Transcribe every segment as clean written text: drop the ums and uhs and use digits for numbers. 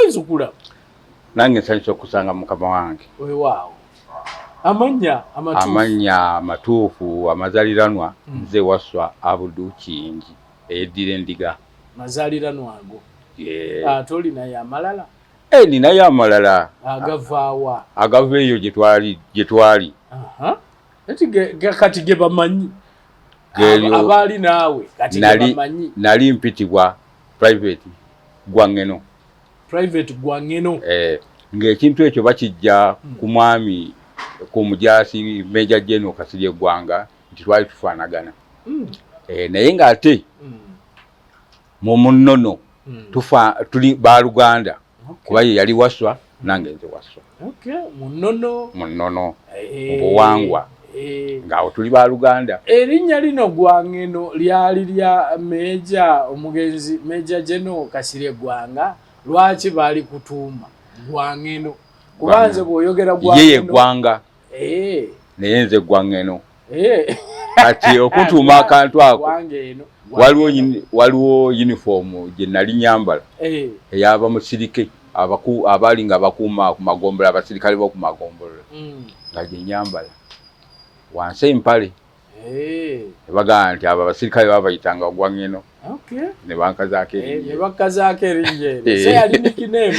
osoyiza okulaba nange nsanyusa okusanga mukama wange weewaawo amanya amatuufu amazaliranwa nze waswa Abudu Kingi eyeddira endiga mazaliranwa ago ate olinayo amalala ninayo amalala agavaawa agava eyo gye twali kati ge bamanyi abaali naawe kati ge bamanyi nali mpitibwa Private Gwangeno ng'ekintu ekyo bakijja ku mwami ku mujaasi Meja General Kasirye Gwanga nti twali tufaanagana naye ng'ate mu munono tuli baaluganda kuba ye yali waswa nange nze waswa munono mu buwangwa ng'awo tuli baaluganda. Erinnya lino Gwangeno lyali lya omugenzi Meja General Kasirye Gwanga. Lwaki baali kutuuma Gwangeno? Kubanze bw'oyogera Gwangeno yeye Gwanga naye nze Gwangeno. Kati okutuuma akantu ako waliwo uniform gye nali nyambala ey'abamusirike abaali nga bakuuma ku magombolola abasirikale b'oku magombolola nga gye nyambala wansi empale bagamba nti abo abasirikale babayitanga Gwangeno. Ne bankazaako erinnya se yali nickname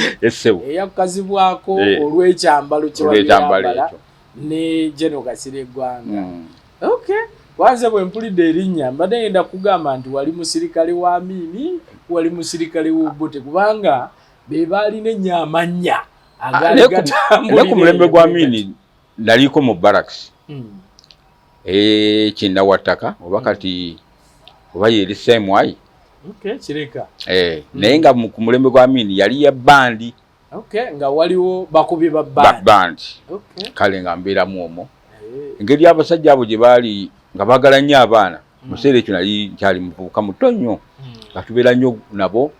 eyakazibwako olw'ekyambalo kyewayambala ne General Kasirye Gwanga. Wanze bwe mpulidde erinnya mbadde ngenda kugamba nti wali musirikale wa Amini, wali musirikale w'Obote kubanga be baalina ennyo amannya agali gatambulira. Ne ku mulembe gwa Amini naliko mu barracks Kinnawattaka oba kati oba yeri Semwai. Kireka. Naye nga ku mulembe gwa Amini yali ya bandi. Nga waliwo bakubi ba bandi. Kale nga mbeeramu omwo. Engeri abasajja abo gye baali nga baagala nnyo abaana mu kiseera ekyo nali nkyali muvubuka muto nnyo nga tubeera nnyo nabo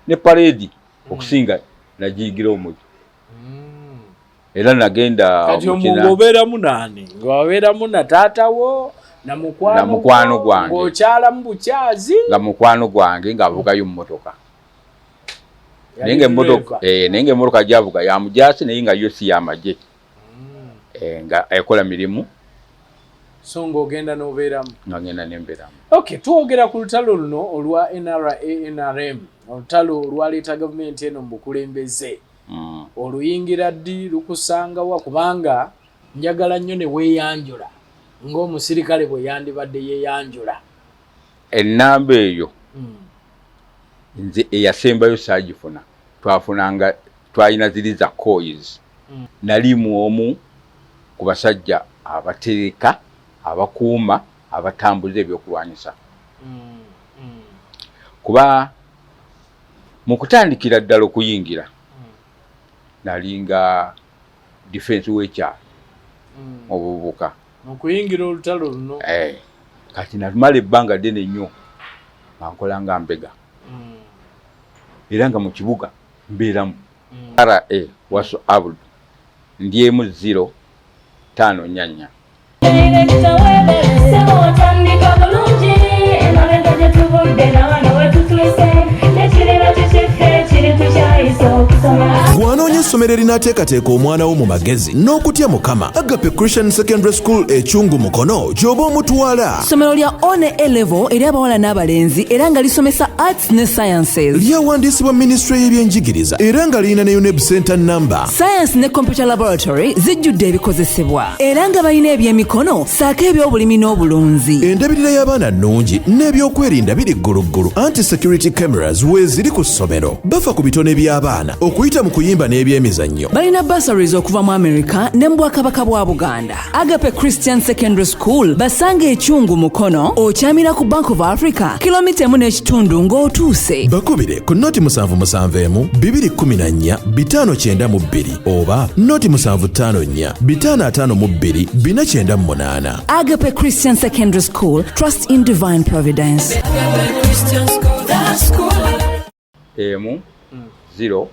ne paredi okusinga nagiyigira omwoyo. Era nagenda kati omuntu obeeramu naani ng'obeeramu na taatawo na mukwano gwange ng'okyala mu bukyazi nga mukwano gwange ng'avugayo mu mmotoka naye ng'emmotoka gy'avuga ya mujaasi naye nga yo si y'amagye nga ekola mirimu so ng'ogenda n'obeeramu ng'agenda n'embeeramu. Twogera ku lutalo luno olwa NRA NRM olutalo olwaleeta gavumenti eno mu bukulembeze. Oluyingira ddi lukusangawa kubanga njagala nnyo ne weeyanjula ng'omusirikale bwe yandibadde yeeyanjula. Ennamba eyo nze eyasembayo saagifuna twafunanga twalina ziri za coils. Nalimu omu ku basajja abatereka abakuuma abatambuza ebyokulwanyisa kuba mu kutandikira ddala okuyingira nalinga defense w'ekyalo obuvubuka okuyingira olutalo luno kati namala ebbanga ddene nnyo nkola nga mbega era nga mu kibuga mbeeramu NRA waso Abudu ndyemu 0-5-4. Gwanoonye essomero erinaateekateeka omwana wo mu magezi n'okutya Mukama. Agape Christian Secondary School Ekyungu Mukono gy'oba omutwala. Ssomero lya one A-level eri abawala n'abalenzi era nga lisomesa arts ne sciences. Lyawandiisibwa Ministry y'ebyenjigiriza era nga lirina ne UNEB Center number. Science ne computer laboratory zijjudde ebikozesebwa era nga balina ebyemikono saako eby'obulimi n'obulunzi. Endabirira y'abaana nnungi n'ebyokwerinda biri gguluggulu. Anti-security cameras weeziri ku ssomero. Bafa ku bitone by'abaana okuyita mu kuyimba n'ebyemizannyo. Balina bursaries okuva mu America ne mu Bwakabaka bwa Buganda. Agape Christian Secondary School basanga Ekyungu Mukono okyamira ku Bank of Africa kilomita 1.5 ng'otuuse. Bakubire ku noti 774-294-592 oba noti 754-552-498. Agape Christian Secondary School, trust in divine providence. Emu 0-5-4.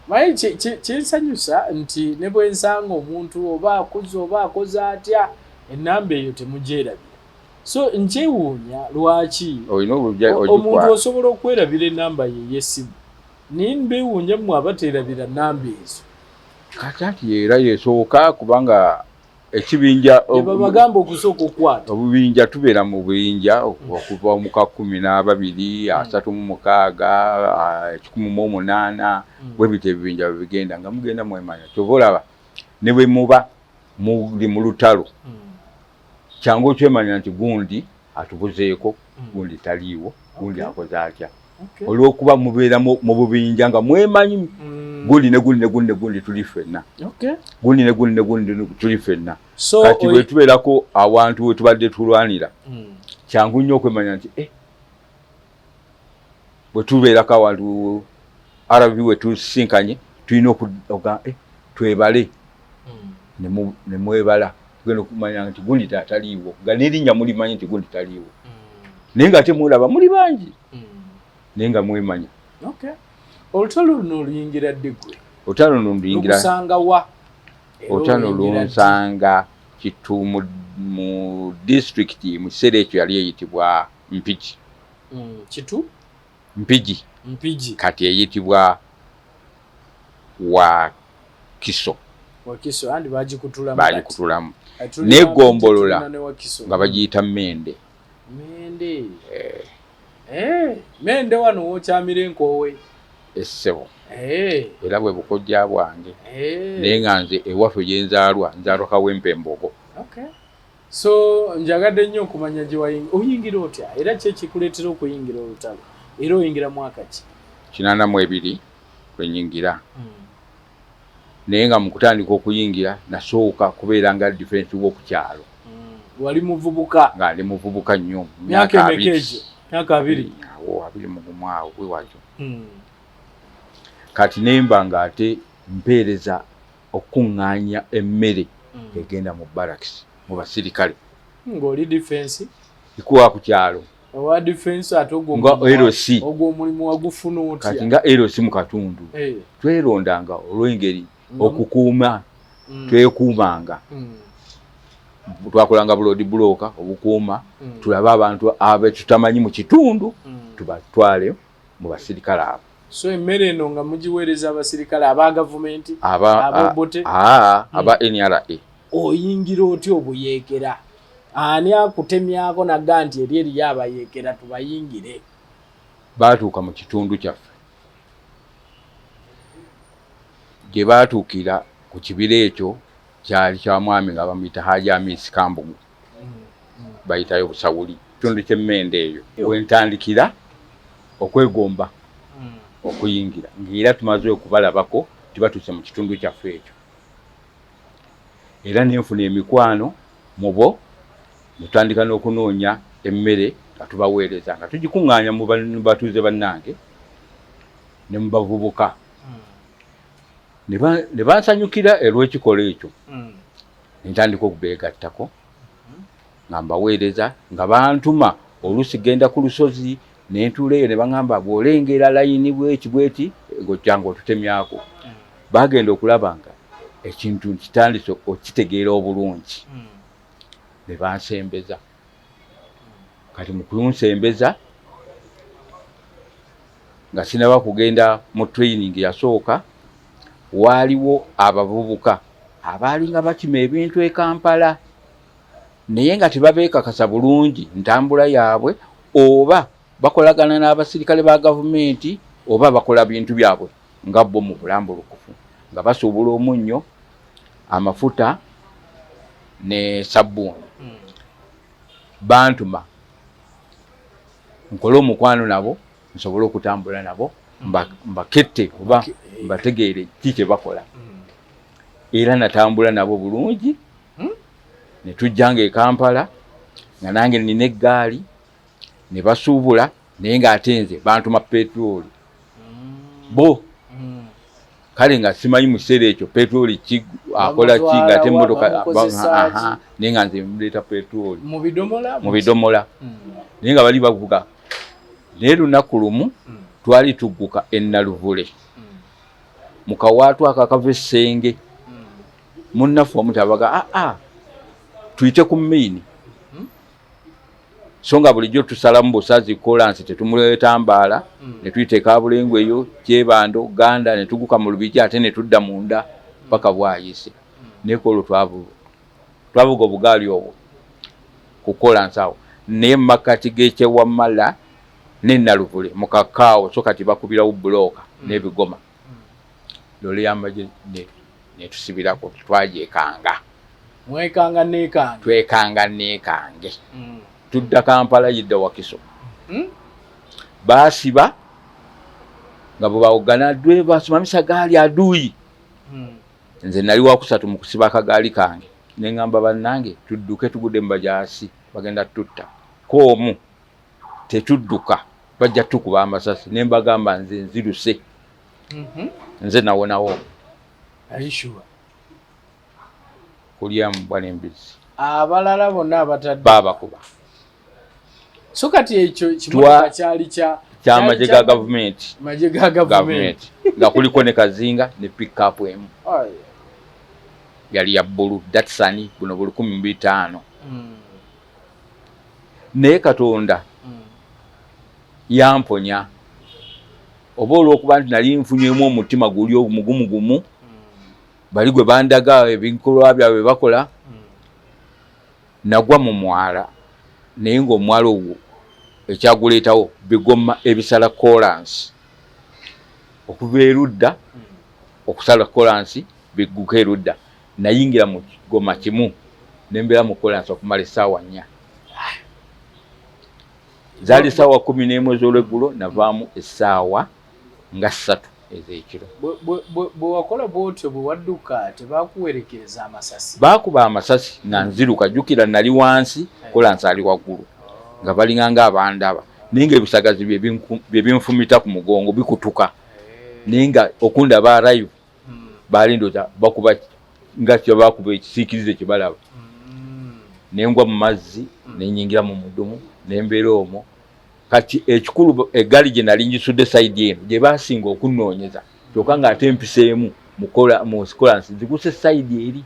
Mayi kinsanyusa nti ne bwe nsanga omuntu oba akuze oba akoze atya ennamba eyo temugyerabira So nchewunya lwaki oyino omuntu osobola okwerabira enamba ye yesimu nimbewunya mu abaterabira namba ezo kati era yesooka kubanga ekibinja bagamba okusooka okwata obubinja tubeera mu buyinja okuva mu 12 36 118 bwe bite ebibinja bigenda nga mugenda mwemanya kyova olaba ne bwe muba muli mu lutalo kyangu okyemanya nti gundi atubuzeeko gundi taliiwo gundi akoze atya olw'okuba mubeera mu bubinja nga mwemanyi gundi ne gundi tuli ffenna gundi ne gundi tuli ffenna kati bwe tubeerako awantu we tubadde tulwanira kyangu nnyo okwemanya nti bwe tubeerako awantu RV we tusinkanye tulina okuga twebale ne mwebala tugenda okumanya nti gundi tataliiwo nga n'erinnya mulimanyi nti gundi taliiwo naye nga temulaba muli bangi naye nga mwemanya olutalo luno oluyingira dde gwe olutalo luno luyingira lukusanga wa olutalo lunsanga Kitu mu district mu kiseera ekyo yali eyitibwa Mpigi Kitu Mpigi kati eyitibwa Wakiso andi bagikutulamu negombolola nga bagiyita Mende Mende wano wokyamira enkoowe essebo era bwe bukojja bwange naye nga nze ewaffe gyenzaalwa nzaalwa Kawempembogo so njagadde nnyo okumanya gye oyingira otya era ki ekikuleetera okuyingira olutalo era oyingira mwaka ki 82 kwenyingira naye nga mu kutandika okuyingira nasooka kubeera nga defense w'okukyalo wali muvubuka nga ndi muvubuka nnyo myaka emekeje myaka 2 awo wewakyo kati nemba nga ate mpeereza okuŋŋaanya emmere egenda mu barracks mu basirikale ng'oli defense ikuwa ku kyalo owa defense ate ogw'omulimu wagufuna otya kati nga LC mu katundu twerondanga olw'engeri okukuuma twekuumanga twakolanga bulodi buloka obukuuma tulabe abantu abetutamanyi mu kitundu tubatwale mu basirikale abo so emmere eno nga mugiweereza abasirikale aba gavumenti abobote aba NRA oyingira otya obuyeekera ani akutemyako naga nti eri abayeekera tubayingire baatuuka mu kitundu kyaffe gye baatuukira ku kibira ekyo kyali kya mwami nga bamuyita Haji Amisi Kambugu bayitayo Busawuli kitundu ky'Emmende eyo wentandikira okwegomba okuyingira ng'era tumaze okubalabako tibatuuse mu kitundu kyaffe ekyo era nenfuna emikwano mu bo mutandika n'okunoonya emmere nga tubaweereza nga tugikuŋŋaanya mu batuuze bannange ne mu bavubuka ne bansanyukira olw'ekikola ekyo ntandika okubeegattako nga mbaweereza nga bantuma oluusi genda ku lusozi nentuuleyo ne baŋŋamba bw'olengera layini bweti ng'ojjanga otutemyako bagenda okulaba nga ekintu kitandise okitegeera obulungi ne bansembeza kati mu kunsembeza nga sinaba kugenda mu training yasooka waaliwo abavubuka abaali nga bakima ebintu e Kampala naye nga tebabeekakasa bulungi ntambula yaabwe oba bakolagana n'abasirikale ba gavumenti oba bakola bintu byabwe nga bo mu bulambulukufu nga basuubula omunnyo amafuta ne sabbuuni bantuma nkole omukwano nabo nsobole okutambula nabo mbakette oba mbategeere ki kye bakola era natambula nabo bulungi ne tujjanga e Kampala nga nange nina eggaali ne basuubula naye ng'ate nze bantuma petroli bo kale nga simanyi mu kiseera ekyo petroli ki akola ki ng'ate emmotoka naye nga nze muleeta petroli mu bidomola naye nga bali bavuga naye lunaku lumu twali tugguka e Naluvule mu kawaatu akakava essenge munnaffe omu tabaga tuyite ku maini songa bulijjo tusalamu busazi kolansi tetumuleeta Mbaala ne tuyiteeka Abulengwe eyo Kyebando Uganda ne tuguka mu Lubigi ate ne tudda munda paka Bwayise nekolo twavuga obugaali obwo ku kolansi awo ne makati g'Ekyewamala ne Naluvule mu kakaawo so kati bakubirawo buloka n'ebigoma lole yamaje ne tusibirako twajekanga mwekanga nekange twekanga nekange tudda Kampala yidda Wakiso basiba nga bwe baogana dwe basimamisa gaali adui nze nali wakusatu mu kusiba akagaali kange ne ngamba bannange tudduke tugudde mu bajaasi bagenda tutta koomu tetudduka bajja tukuba amasasi ne mbagamba nze nziruse nze nawonawo aishuwa kulyamu bwana embizi abalala bonna abatadde baba kuba so kati ekyo kimotoka kyali kya majega government majega government nga kuliko ne Kazinga ne pick up emu yali ya bulu Datsun buno bulu 15 ne Katonda yamponya obolo okuba nti nali nfunyeemu omutima guli omugumugumu bali gwe bandaga ebinkolwa byawe bakola nagwa mu mwala naye ng'omwala ogwo ekyaguleetawo bigoma ebisala kolansi okuva erudda okusala kolansi bigguka erudda nayingira mu kigoma kimu nembeera mu kolansi okumala essaawa 4 zaali essaawa 11 ez'olweggulo navaamu essaawa nga 3 ez'ekiro. Bwe wakola bwotyo bwe wadduka tebakuwerekereza amasasi? Baakuba amasasi nga nziruka jjukira nali wansi kolansi ali waggulu nga balinganga abandaba naye ng'ebisagazi bye binfumita ku mugongo bikutuka naye nga okundaba live baali ndowooza bakuba nga kye baakuba ekisiikirize kye balaba ne ngwa mu mazzi ne nyingira mu mudumu ne mbeera omwo. Kati ekikulu eggaali gye nali ngisudde sayidi eno gye baasinga okunnoonyeza kyokka ng'ate empiseemu mu kolansi ziguse sayidi eri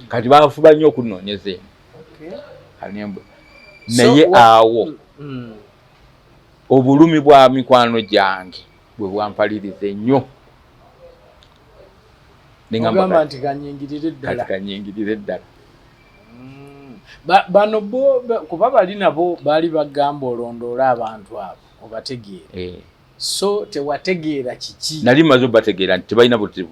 kati baafuba nnyo okunnoonyeza eno naye awo obulumi bwa mikwano gyange bwe bwampaliriza ennyo negamba nti kanyingirire ddala bano bo kuba bali nabo baali bagamba olondoola abantu abo obategeera so tewategeera kiki? Nali maze bategeera nti tebalina buzibu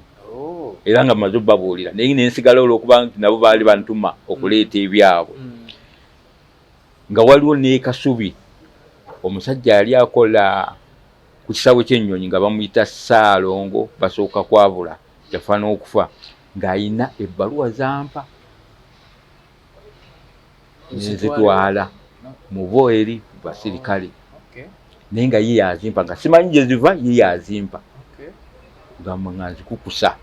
era nga maze babuulira naye nensigala olw'okuba nti nabo baali bantuma okuleeta ebyabwe nga waliwo ne Kasubi omusajja yali akola ku kisaawe ky'ennyonyi nga bamuyita Ssaalongo basooka kwabula yafa n'okufa ng'ayina ebbaluwa zampa nezitwala mu bo eri basirikale naye nga ye yazimpa nga simanyi gye ziva ye yazimpa nga nzikukusa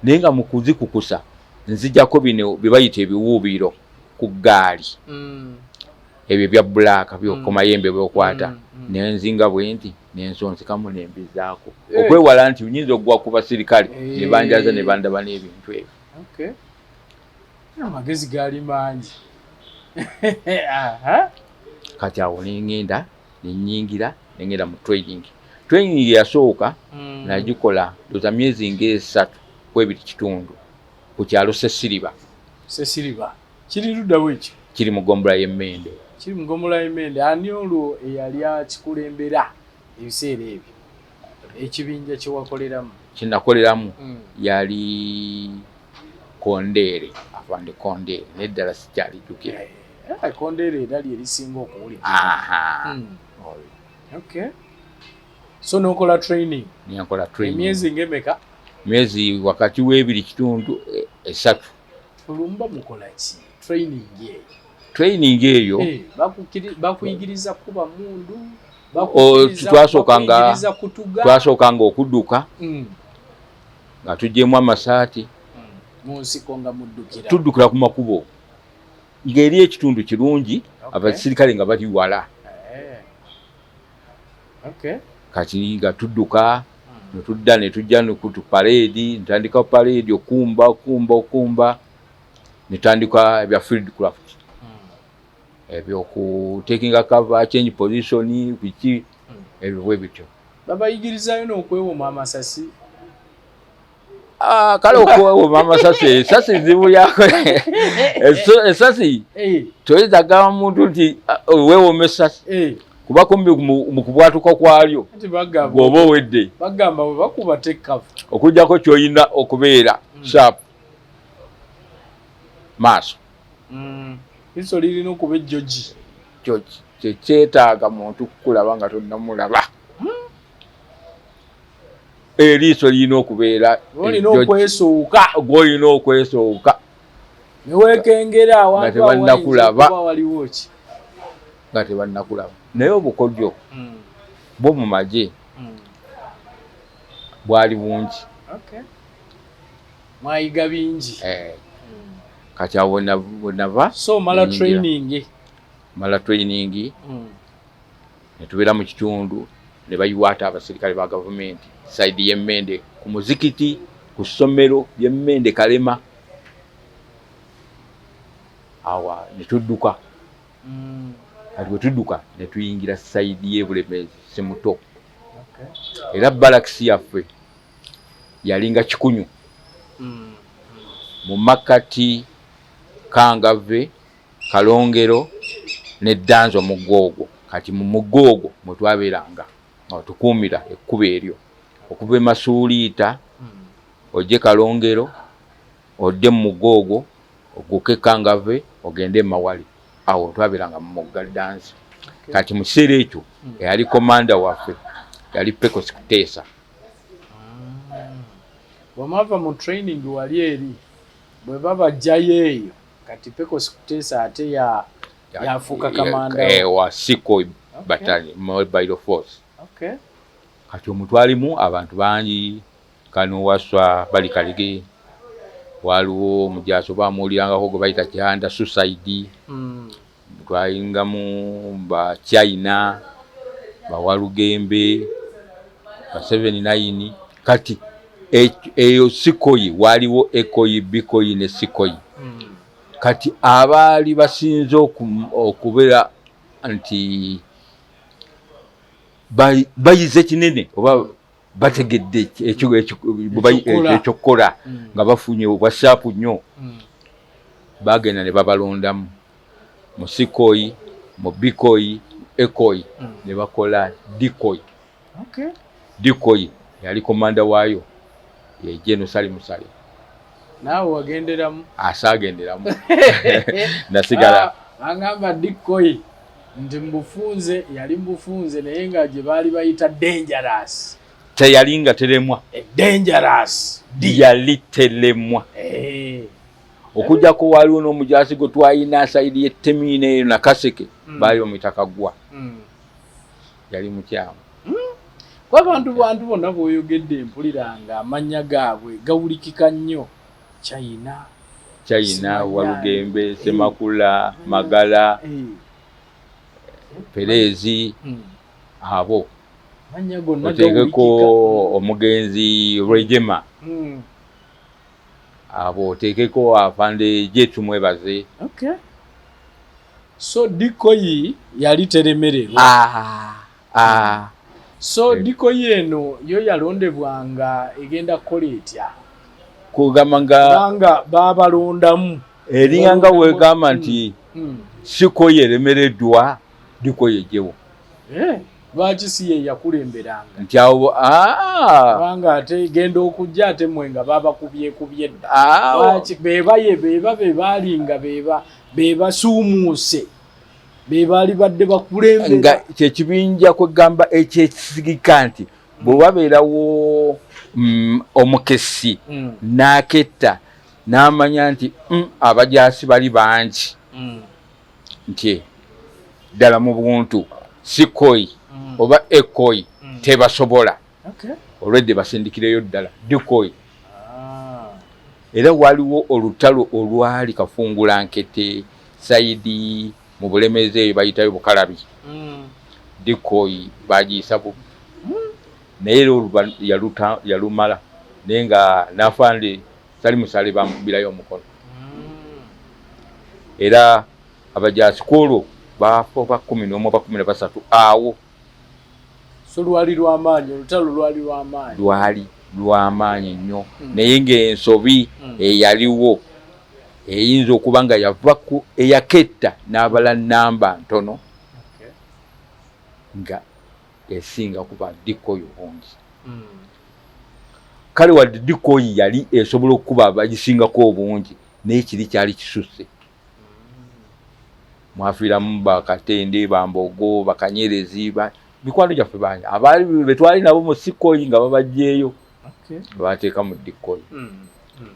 naye nga mu kuzikukusa nzijjako bino bye bayita ebiwuubiro ku ggaali ebyo bya bbulaaka by'okumayembe bw'okwata nenzinga bwe nti nensonsikamu nembizaako okwewala nti nyinza okugwa ku basirikale ne banjaza ne bandaba n'ebintu ebyo. Amagezi gaali mangi. Kati awo nengenda nenyingira nengenda mu training yasooka nagikola ndoza myezi nga 3 kwebiri kitundu ku kyalo Sesiriba kiri ludda bwekyo kiri mu Gombola y'Emmende ani olwo eyali akikulembera ebiseera ebyo ekibinja kyewakoleramu? Kinakoleramu yali Kondere afande Kondere neddala sikyali jjukira Kondere edali erisinga okuwulira. So nokola training? Nkola training emyezi ng'emeka? Myezi wakati w'ebiri kitundu 3. Olumba mukola ki training eyo? Bakuyigiriza kuba mundu? Twasookanga okudduka nga tuggyemu amasaati munsiko nga muddukira tuddukira ku makubo ng'eri ekitundu kirungi abasirikale nga bali wala kati nga tudduka netudda netujja ku parade ntandika parade okumba netandika ebya field craft ebyo ku taking a cover, change position biki ebyo bwe bityo babayigirizayo n'okwewoma amasasi. Kale okwewoma amasasi esasi zibu lyako esasi toyitaga muntu nti weewoma esasi kuba kumbi mu kubwatuka kwalyo bw'oba owedde bagamba bwe bakuba tekkafu okujjako ky'olina okubeera sharp maaso liso lirina okuba ejjogi kyetaaga muntu kukulaba nga tonnamulaba eriiso lirina okubeera olina okwesooka neweekengera awantu waliwo ki nga tebannakulaba naye obukodyo bwo mu magye bwali bungi mwayiga bingi kati awo bwenava so mala training netubeera mu kitundu ne bayiwaata abasirikale ba gavumenti saidi y'emmende ku muzikiti ku ssomero ly'emmende Kalema awa netudduka kati bwe tudduka ne tuyingira saidi y'Ebulemeezi Semuto era balakisi yaffe yalinga Kikunyu mu Makati Kangave Kalongero ne Danzo Mugogo kati mu Mugogo mwe twabeeranga nga tukuumira ekkubo eryo okuva e Masuuliita ojje Kalongero odde mu Mugogo oguke Kangave ogende Mawali awo twabeeranga mu Mogga Danzo kati mu kiseera ekyo eyali komanda waffe yali Pecos Kuteesa. Bw'amava mu training wali eri bwe babajjayo eyo kati Pecos Kuteesa ate yafuuka kamanda wa Sikoi Battalion Mobile Force. Kati omutwalimu abantu bangi kano waswa bali Kalige waliwo omujaaso bamuwulirangako gwe bayita Kyanda Suicide twalingamu ba China bawalugembe ba 79 kati eyo Sikoi waliwo Ekoi Bikoi ne Sikoi kati abaali basinze okubeera nti bayize kinene oba bategedde ekyokukola nga bafunye obwasaapu nnyo bagenda ne babalondamu mu Sikoi mu Bikoi Ekoi ne bakola Dikoi. Dikoi yali komanda waayo ye General Salimusale. Naawe wagenderamu? Asaagenderamu. Nasigala. Angamba Dikoi nti mbufunze yali mbufunze naye nga gye baali bayita dangerous. Teyalinga teremwa. Dangerous. Yali teremwa. Okujjako waliwo n'omujaasi gwe twayina sayidi y'Ettemine eyo na Kaseke baali omuyita Kagwa. Yali mukyamu. Abantu bonna bw'oyogedde mpuliranga amannya gaabwe gawulikika nnyo. China, Walugembe, Semakula, Magala, Perezi, abo. Oteekeko omugenzi Rejema. Abo oteekeko afande Jetu Mwebaze. So Dikoi yali teremererwa. So Dikoi eno yo yalondebwanga egenda kukola etya? Kugamanga babalondamu eringa wegamba nti Sikoi eremereddwa Dikoi ejjewo. Lwaki si ye yakulemberanga nti awo kubanga ate genda okujja ate mwe nga babakubye dda. Lwaki bebalinga bebasuumuuse bebaali badde bakulembera nga kyekibinja kwegamba ekyesigika nti bwe wabeerawo omukesi n'aketta n'amanya nti abajaasi bali bangi nti ddala mu buntu Sikoi oba Ekoi tebasobola olwedde basindikireyo ddala Dikoi. Era waliwo olutalo olwali Kafungulankete Saidi mu Bulemeezi eyo bayitayo Bukalabi. Dikoi bagiyisa bubi naye yalumala naye nga n'afande Salimusale bamubirayo omukono. Era abajaasi kwolwo bafo ba 11 ba 13 awo. So lwali lw'amaanyi, olutalo lwali lw'amaanyi. Lwali lw'amaanyi nnyo. Naye ng'ensobi eyaliwo eyinza okuba nga yava ku eyaketta n'abala namba ntono nga esinga kuba Dikoyi obungi. Kale wadde Dikoyi yali esobola okuba abagisingako obungi naye kiri kyali kisusse. Mwafiiramu Bakatende, Bambogo, Bakanyerezi, mikwano gyaffe bangi abaali betwali nabo mu Sikoyi nga babajjeeyo bateeka mu Dikoyi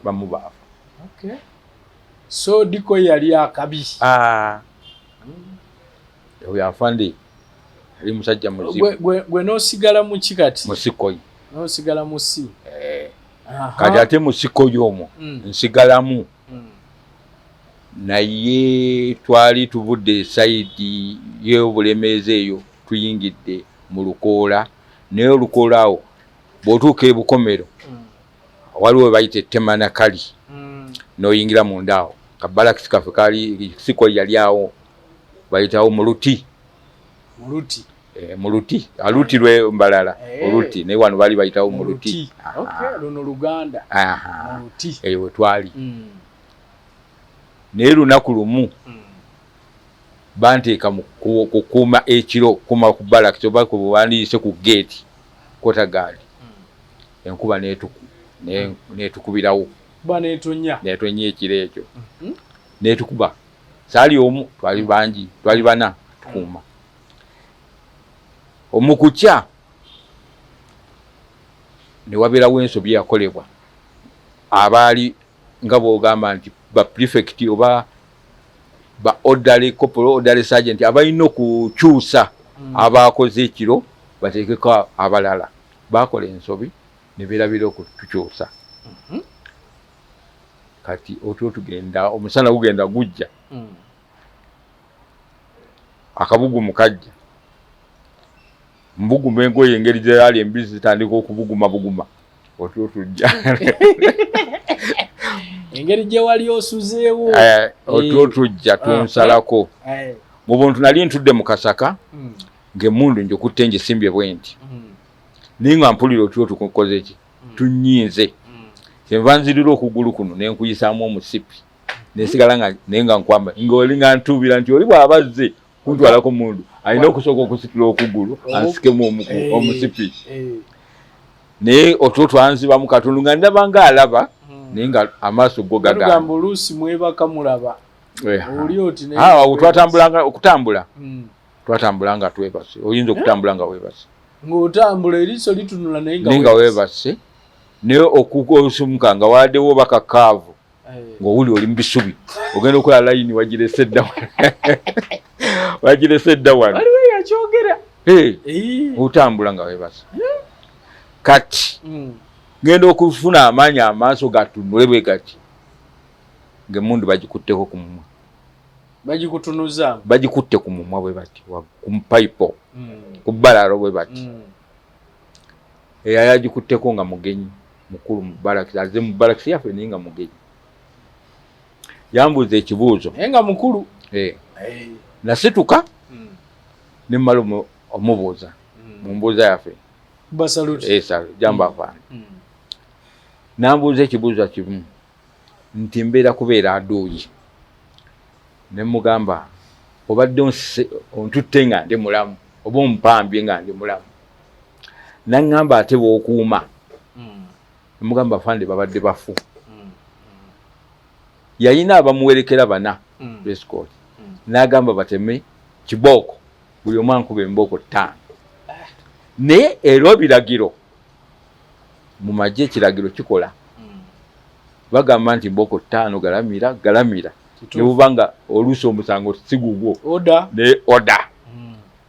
bamubaafu. So Dikoyi yali akabi. Oyo afande yali musajja muzibu. Gwe n'osigala mu kikati? Mu Sikoyi. N'osigala mu si? Kati ate mu Sikoyi omwo nsigalamu. Naye twali tuvudde sayidi y'obulemeezi eyo tuyingidde mu Lukoola. Naye Olukoola awo bw'otuuka e Bukomero waliwo we bayita Ettemanakali n'oyingira munda awo. Kabalakisi kaffe kaali Sikoyi yali awo bayitawo Muluti. Muluti alutirwe mbalala Oluti naye wano baali bayitawo Muluti. Luno Luganda. Muluti. Eyo twali. Naye lunaku lumu banteeka mu kukuuma ekiro kuma ku balakisi oba ku buwandiise ku geeti Kotagaali. Enkuba neetukubirawo. Neetonya ekiro ekyo. Neetukuba. Saali omu twali bangi, twali bana tukuuma. Omukukya ne wabeerawo ensobi yakolebwa. Abaali nga bw'ogamba nti ba prefect oba ba orderly corporal orderly sergeant abalina okukyusa abakoze ekiro bateekeko abalala. Bakola ensobi ne beerabira okutukyusa. Kati otwo tugenda omusana gugenda gujja. Akabugumu kajja. Mbuguma engoye engeri gye yali embizi zitandika okubuguma. Otwo tujja. Engeri gye wali osuzeewo. Otwo tujja tunsalako. Mu buntu nali ntudde mu kasaka ng'emmundu njokutte ngisimbye bwenti. Naye nga mpulira otwo tukoze eki tunyinze. Kyenva nzirira okugulu kuno ne nkuyisaamu omusipi. Nesigala naye nga nkwamba ng'oli nga ntuubira nti oli bw'abazze kuntwalako mundu alina okusooka okusitula okugulu ansikemu omusipi. Naye otwo twanzibamu katundu nga ndaba ng'alaba naye nga amaaso go gagamba. Tugamba oluusi mwebaka mulaba. Oli oti naye. Twatambulanga okutambula. Twatambula nga twebase. Oyinza okutambula nga weebase. Ng'otambula eriiso litunula naye nga weebase. Naye okukosumuka nga waddewo bakakaavu. Ng'owuli oli mu bisubi. Ogenda okola layini wagirese dda wano. Wagirese dda wano. Waliwo yakyogera. Otambula nga weebase. Kati ngenda okufuna amaanyi amaaso gatunule bwe gati ng'emmundu bagikutteko ku mumwa. Bagikutunuza? Bagikutte ku mumwa bwe bati ku mpayipo ku bbalalo bwe bati. Eyali agikutteko nga mugenyi mukulu mu balakisi aze mu balakisi yaffe naye nga mugenyi. Yambuuza ekibuuzo. Naye nga mukulu. Nasituka ne mmala omubuuza mu mbuuza yaffe. Basaluti. Jamba afaana. Nambuuza ekibuuzo kimu nti mbeera kubeera adooyi. Ne mugamba obadde ontutte nga ndi mulamu oba ompambye nga ndi mulamu. Naŋŋamba ate bw'okuuma. Ne mugamba afande babadde bafu. Yalina abamuwerekera bana escort. N'agamba bateme kibooko buli omu ankuba embooko 5. Naye era biragiro mu magye ekiragiro kikola. Bagamba nti mbooko 5 galamira. Ne bubanga oluusi omusango sigugwo. Ne oda.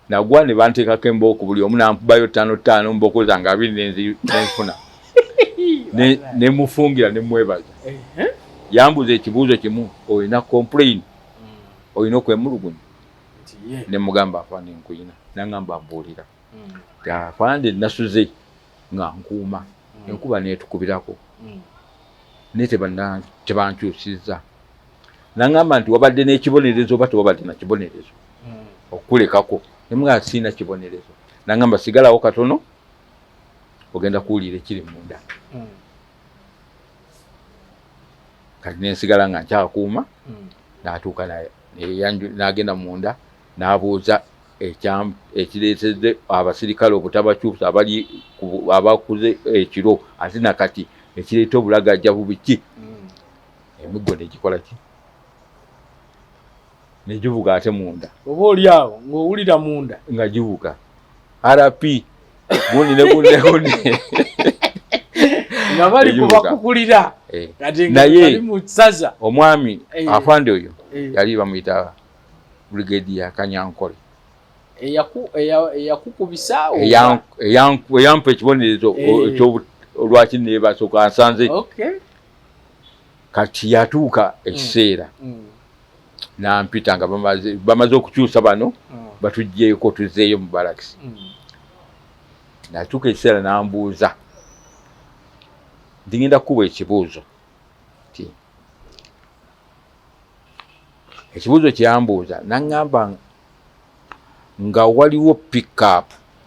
Nagwa ne banteekako embooko buli omu nampubayo 5 mbooko zange 2 nenfuna. Ne mufungira ne mwebaza. Yambuuza ekibuuzo kimu olina complain. Olina okwemulugunya. Ne mugamba afande nkuyina. N'angamba mbuulira. Afande nasuze nga nkuuma. Enkuba neetukubirako. Naye tebankyusizza. N'angamba nti wabadde n'ekibonerezo oba tewabadde na kibonerezo. okulekako nemwa sina kibonerezo nangamba sigalawo katono ogenda kuwulira ekiri munda kati nensigala nga nkyakuuma n'atuuka n'agenda munda n'abuuza ekireetedde abasirikale obutabakyusa abakuze ekiro ate nakati ekireeta obulagajja bubiki emiggo negikola ki negivuga ate munda oba oli awo ng'owulira munda nga givuga RP gundi ne gundi nga bali kubakukulira naye omwami afande oyo yali bamuyita Brigadier Kanyankole eyakukubisa eyampa ekibonerezo olwaki nebasooka nsanze kati yatuuka ekiseera nampita nga bamaze okukyusa bano batugjeeko tuzeeyo mu barakisi natuuka ekiseera nambuuza ndigenda kukuba ekibuuzo ekibuuzo kyeyambuuza naŋŋamba nga waliwo pick-up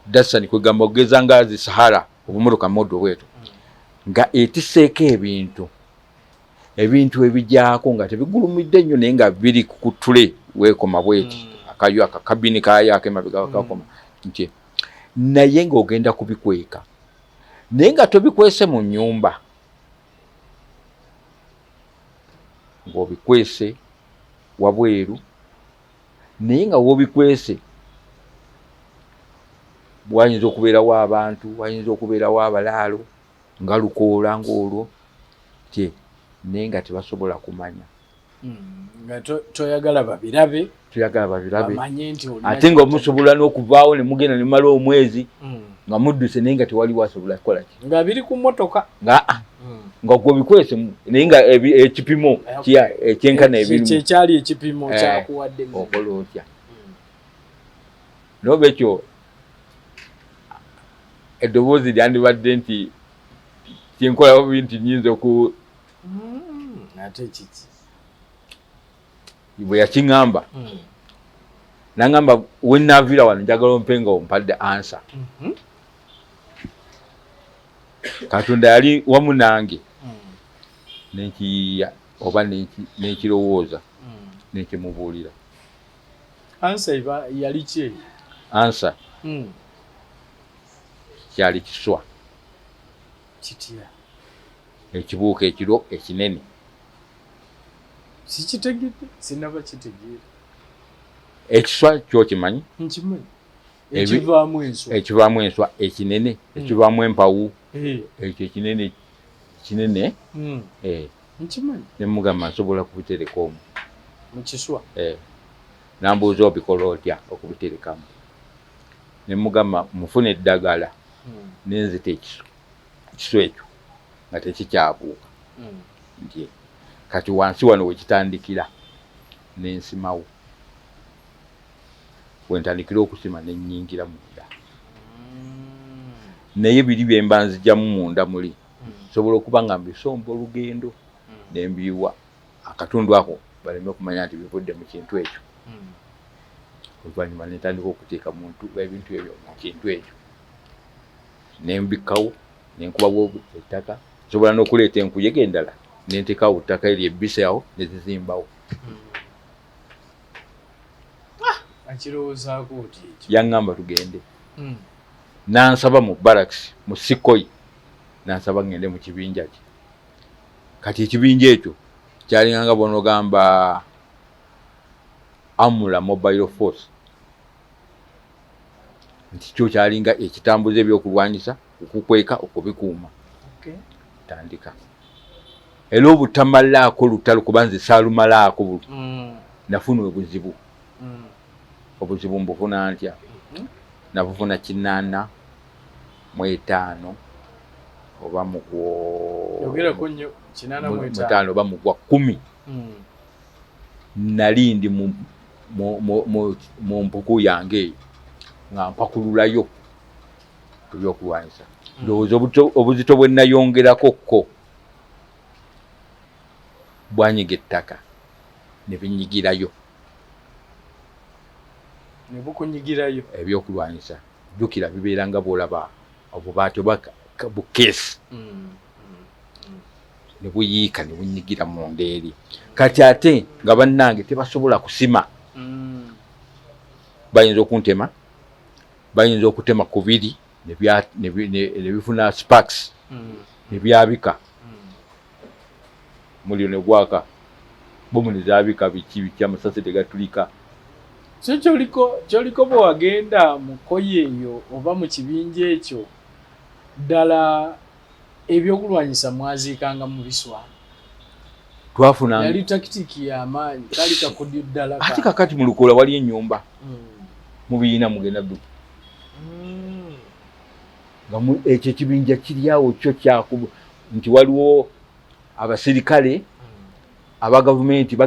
Dasani kwegamba ogeza nga zi Sahara obumotoka modo bwetu nga etiseeko ebintu ebijjaako nga tebigulumidde nnyo naye nga biri kukutule weekoma bweti akayo akakabini kayaako emabega kakoma nti naye ng'ogenda kubikweka naye nga tobikwese mu nnyumba ng'obikwese wabweru naye nga wobikwese wayinza okubeerawo abantu wayinza okubeerawo abalaalo nga lukoola ng'olwo tye naye nga tebasobola kumanya nga toyagala babirabe ate nga musobola n'okuvaawo ne mugenda ne mumala omwezi nga mudduse naye nga tewaliwo asobola kukola ki nga biri ku mmotoka nga gwobikwese naye nga ekipimo ekyenkana ebirimu kyekyali ekipimo kyakuwadde okola otya noba ekyo eddoboozi lyandibadde nti kyenkolawo nti nyinza oku ate kiki bwe yakiŋŋamba naŋŋamba wennaavira wano njagala ompe nga ompadde ansa Katonda yali wamu nange nenkiyiiya oba nenkirowooza nenkimubuulira ansa yali ki ansa kyali kiswa kitya ekibuuka ekiro ekinene sikitegedde sinaba kitegeera ekiswa kyokimanyi nkimanyi ekivaamu enswa ekinene ekivaamu empawu ekyo kinene nkimanyi nemugamba nsobola kubitereka omwo mu kiswa nambuuza obikola otya okubiterekamu nemugamba mufune eddagala nenzita ekiswa ekyo nga tekikyabuuka nti kati wansi wano wekitandikira nensimawo wentandikira okusima nenyingira munda naye biri byemba nzijjamu munda muli sobola okuba nga mbisomba olugendo nembiwa akatundu ako baleme okumanya nti bivudde mu kintu ekyo oluvannyuma nentandika okuteeka ebintu ebyo mu kintu ekyo nembikawo nenkubawo ettaka sobola n'okuleeta enkuyege endala nenteekawo ttaka eryo ebbisawo nezizimbawo akirowoozaako oti ekyo yaŋŋamba tugende nansaba mu barracks mu Sikoyi nansaba ngende mu kibinja kye kati ekibinja ekyo kyalinganga bonogamba Amula Mobile Force nti kyo kyalinga ekitambuza ebyokulwanyisa okukweka okubikuuma tandika era obutamalaako lutalo kuba nze saalumalaako nafuna obuzibu mbufuna ntya nabufuna 85 oba yogerako nnyo 85 oba mugwa 10 nali ndi mu mpuku yange eyo nga mpakululayo ebyokulwanyisa ndowooza obuzito bwe nayongerako ko bwanyiga ettaka ne binyigirayo ne bukunyigirayo ebyokulwanyisa jukira bibeeranga bwolaba obubaati oba bukeesi ne buyiika ne bunyigira mu ndeeri kati ate nga bannange tebasobola kusima bayinza okuntema bayinza okutema ku biri ne bifuna sparks ne byabika muliro ne gwaka bomu ne zaabika biki amasasi tegatulika. So kyoliko bwe wagenda mu koye eyo oba mu kibinja ekyo ddala ebyokulwanyisa mwaziikanga mu biswa twafuna yali takitiki y'amaanyi kali kakudyo ddala ate kakati mu Lukoola wali ennyumba mu biina mugenda ddu nga ekyo ekibinja kiri awo kyo kyakuba nti waliwo abasirikale aba gavumenti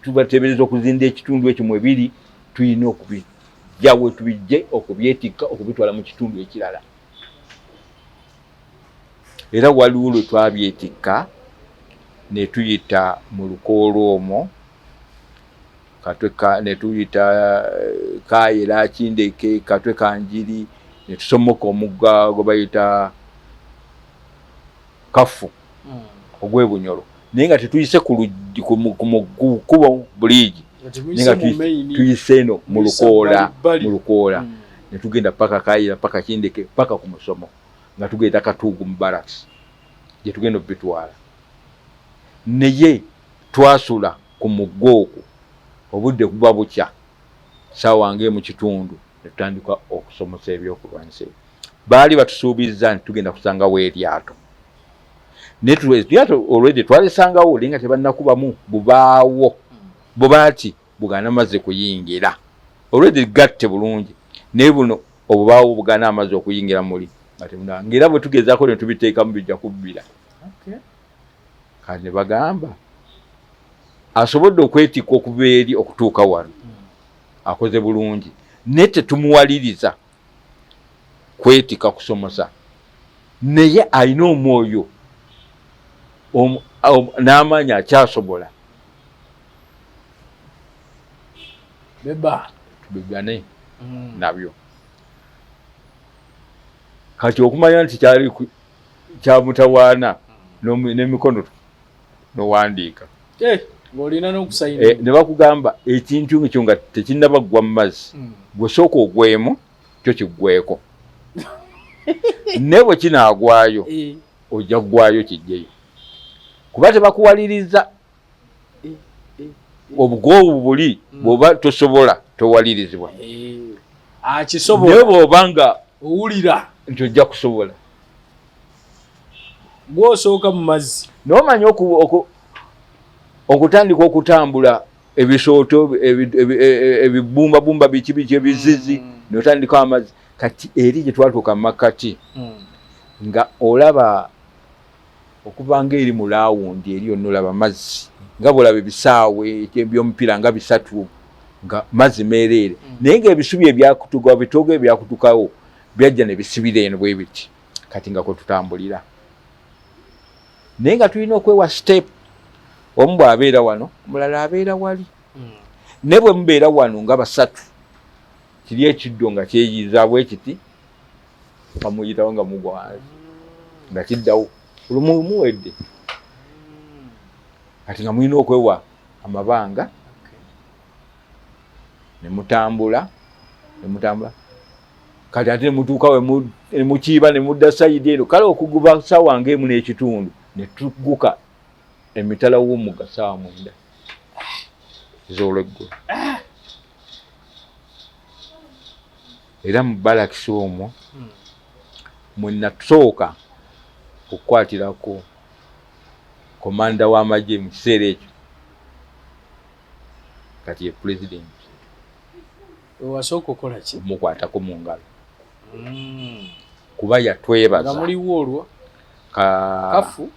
tubateebereza okuzinda ekitundu ekyo mwebiri tuyina okubijjawe tubijje okubyetikka okubitwala mu kitundu ekirala era waliwo lwe twabyetikka ne tuyita mu Lukoola omwo katwe ne tuyita Kaayera Kindeke katwe Kanjiri ne tusomoka omugga gwe bayita Kafu ogw'Ebunyoro naye nga tetuyise ku luggi kubo buliigi nga tuyise eno mu Lukoola ne tugenda paka Kaayera paka Kindeke paka ku musomo nga tugenda Katuugu mu barracks gye tugenda okubitwala naye twasula ku mugga okwo obudde kuba bukya ssaawa ng'emu kitundu ne tutandika okusomosa ebyokulwanyisa baali batusuubizza nti tugenda kusangawo eryato eryato olwedde twalisangawo naye nga tebannakubamu bubaawo bubaati bugaana amazzi kuyingira olwedde ligatte bulungi naye buno obubaawo bugaana amazzi okuyingira muli ng'era bwe tugezaako ne tubiteekamu bijja kubbira kati ne bagamba asobodde okwetikka okuva eri okutuuka wano akoze bulungi naye tetumuwaliriza kwetikka kusomosa naye alina omwoyo n'amaanyi akyasobola tubigane nabyo kati okumanya nti kyali kyamutawaana n'emikono nowandiika ng'olina n'okusayina ne bakugamba ekintu ekyo nga tekinnaba ggwa mu mazzi bw'osooka ogwemu kyo kiggweko naye bwe kinaagwayo ojja ggwayo kijjeyo kuba tebakuwaliriza obugoobu buli bw'oba tosobola towalirizibwa naye bw'oba nga owulira nti ojja kusobola gw'osooka mu mazzi n'omanya okutandika okutambula ebisooto ebibumbabumba biki ebizizi n'otandika amazzi kati eri gye twatuuka mu makkati nga olaba okuva ng'eri mu laawundi eri yonna olaba mazzi nga bw'olaba ebisaawe by'omupiira nga 3 nga mazzi meereere naye ng'ebisubi ebyakutuka bitoogo ebyakutukawo byajja ne bisibira eno bwe biti kati nga kwe tutambulira naye nga tulina okwewa step omu bw'abeera wano omulala abeera wali ne bwe mubeera wano nga 3 kiri ekiddo nga kyeyiza bwe kiti bamuyitawo nga mugwa wansi nga kiddawo olumuwedde kati nga mulina okwewa amabanga ne mutambula kati ate ne mutuuka ne mukiiba ne mudda sayidi eno kale okuguba ssaawa ng'emu n'ekitundu ne tugguka emitala w'omugga ssaawa 9 ez'olweggulo era mu balakisi omwo mwe nasooka okukwatirako komanda w'amagye mu kiseera ekyo kati ye pulezidenti wasooka okola ki mukwatako mu ngalo kuba yatwebaza nga muliwo olwo kafu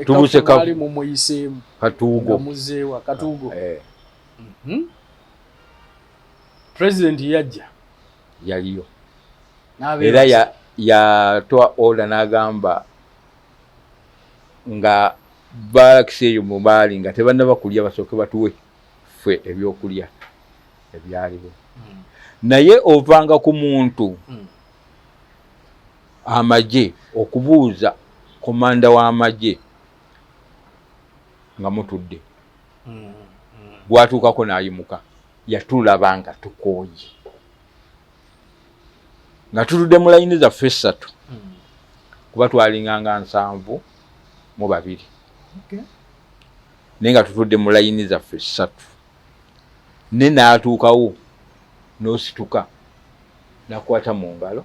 tubuse kafu mu muyiseemu Katuugo muzeewa Katuugo president yajja yaliyo era yatoa order n'agamba nga balakisi eyo mu baali nga tebannaba kulya basooke batuwe ffe ebyokulya ebyaliwo naye ovanga ku muntu amagye okubuuza komanda w'amagye nga mutudde bwatuukako n'ayimuka yatulabanga tukooye nga tutudde mu layini zaffe 3 kuba twalinganga 7 mu 2 naye nga tutudde mu layini zaffe 3 ne n'atuukawo n'osituka n'akwata mu ngalo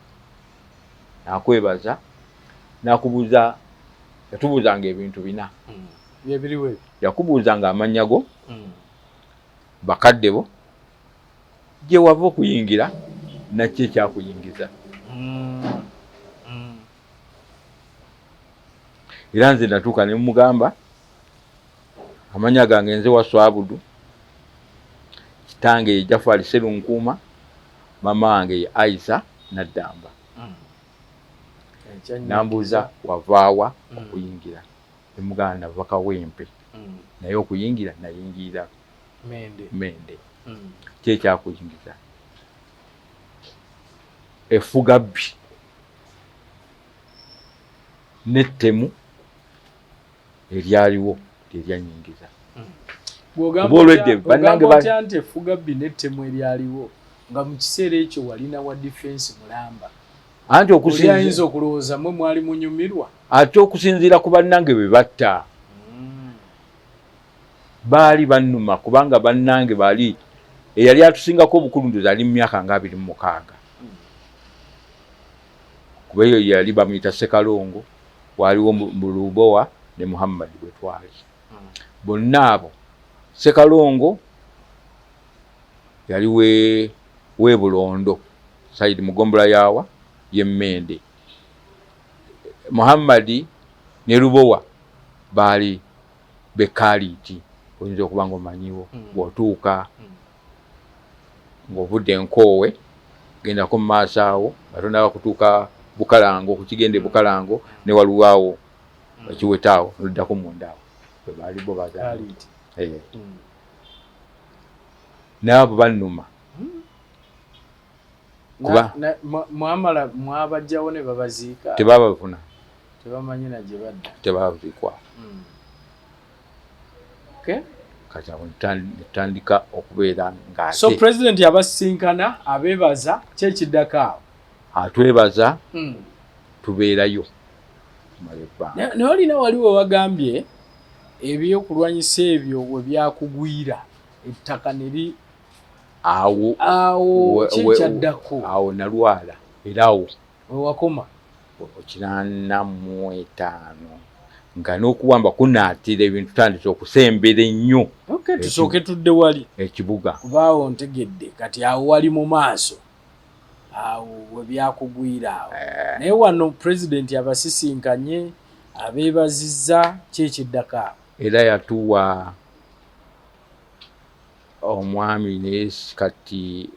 n'akwebaza n'akubuuza yatubuuzanga ebintu 4 yakubuuzanga amannya go bakadde bo gye wava okuyingira nakyo ekyakuyingiza era nze natuuka ne mugamba amanya gange nze wa Swabudu kitange ye Jafari Serunkuuma mama wange ye Aisa Naddamba nambuuza wavaawa okuyingira emuganda nava Kawempe naye okuyingira nayingira Mende kyekyakuyingiza effugabbi n'ettemu eryaliwo teryanyingiza olwedde bannange nti effugabbi n'ettemu eryaliwo nga mu kiseera ekyo walina wa defense mulamba anti okusinziira okulowooza mwe mwali munyumirwa ate okusinziira ku bannange be batta baali bannuma kubanga bannange baali eyali atusingako obukulu ndoza ali mu myaka nga 26 kuba eyo yali bamuyita Sekalongo waliwo Mbulubowa ne Muhammad bwe twali bonna abo Sekalongo yali we Bulondo Saidi Mugombola yawa ye Mende Muhammad ne Lubowa baali bekaliti oyinza okuba ng'omanyiwo bw'otuuka ng'ovudde Nkoowe gendako mu maaso awo nga tonaba kutuuka Bukalango ku kigende Bukalango ne waluwaawo ekiwetaawo oluddako munda awo bwe baali bo bazaaliti n'abo bannuma kuba mwamala mwabajjawo ne babaziika tebabafuna tebamanyi na gye badda tebaziikwa kati awo netandika okubeera nga so president yabasinkana abeebaza kyekiddako awo atwebaza tubeerayo naye olina waliwo wagambye ebyokulwanyisa ebyo we byakugwira ettaka neri awo kyekyaddako awo nalwala era awo wewakoma 85 nga n'okuwamba kunaatira ebintu tutandise okusembera ennyo tusooke tudde wali ekibuga kubaawo ntegedde kati awo wali mu maaso awo we byakugwira awo naye wano president abasisinkanye abeebazizza kyekiddako awo era yatuwa omwami naye kati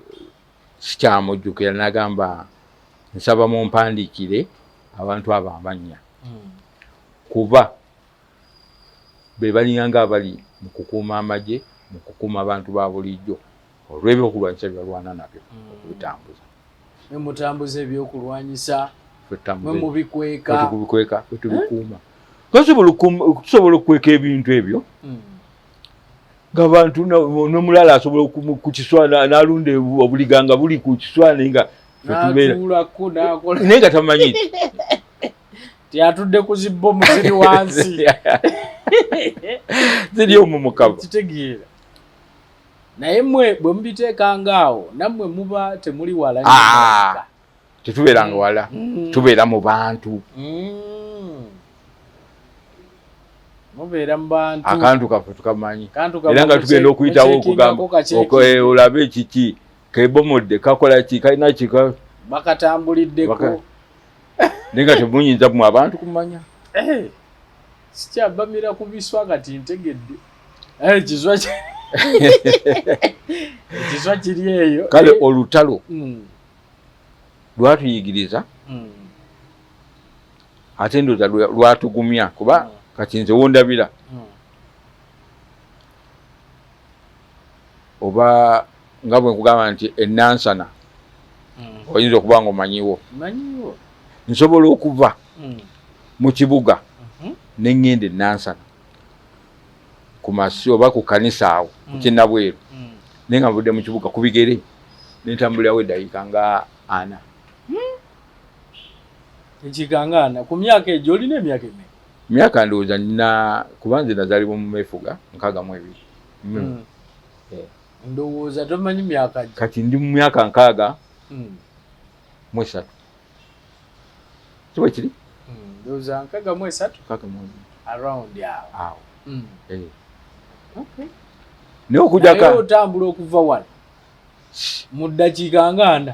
sikyamujjukira n'agamba nsaba mumpandiikire abantu abo amannya kuba be balinganga abali mu kukuuma amagye mu kukuuma abantu ba bulijjo olw'ebyokulwanyisa byalwana nabyo okubitambuza mwe mutambuza ebyokulwanyisa mwe mubikweka tubikuuma tusobola okukweka ebintu ebyo ng'abantu n'omulala asobola kukiswana n'alunda obuliganga buli ku kiswana nga n'atuulako n'akola naye nga tamanyiti tyatudde ku zibbomu ziri wansi ziri omumukabo kitegeera naye mmwe bwe mubiteekanga awo nammwe muba temuli wala tetubeeranga wala tubeera mu bantu mubeera mu bantu akantu kaffe tukamanyi era nga tugenda okuyitawo okugamba olabe kiki kebomodde kakola ki kalina kika bakatambuliddeko naye nga temuyinza mu abantu kumanya sikyabamira ku biswa kati ntegedde ekiswa kiri eyo kale olutalo lwatuyigiriza ate ndoza lwatugumya kuba kati nze wondabira oba nga bwe nkugamba nti ennansana oyinza okuba nga omanyiwo nsobola okuva mu kibuga ne ngende Nansana ku masi oba ku kanisa awo ku Kinnabweru naye nga mvudde mu kibuga ku bigere nentambulirawo eddakiika nga 4 ekikangana ku myaka egyo olina emyaka emeka? Myaka ndowooza nina kuba nze nazaalibwa mu Meefuga 62. Ndowooza tomanyi myaka gye? Kati ndi mu myaka 63 kiba kiri ndowooza 63 around awo. naye okujjako naye otambula okuva wano mu ddakiika nga 4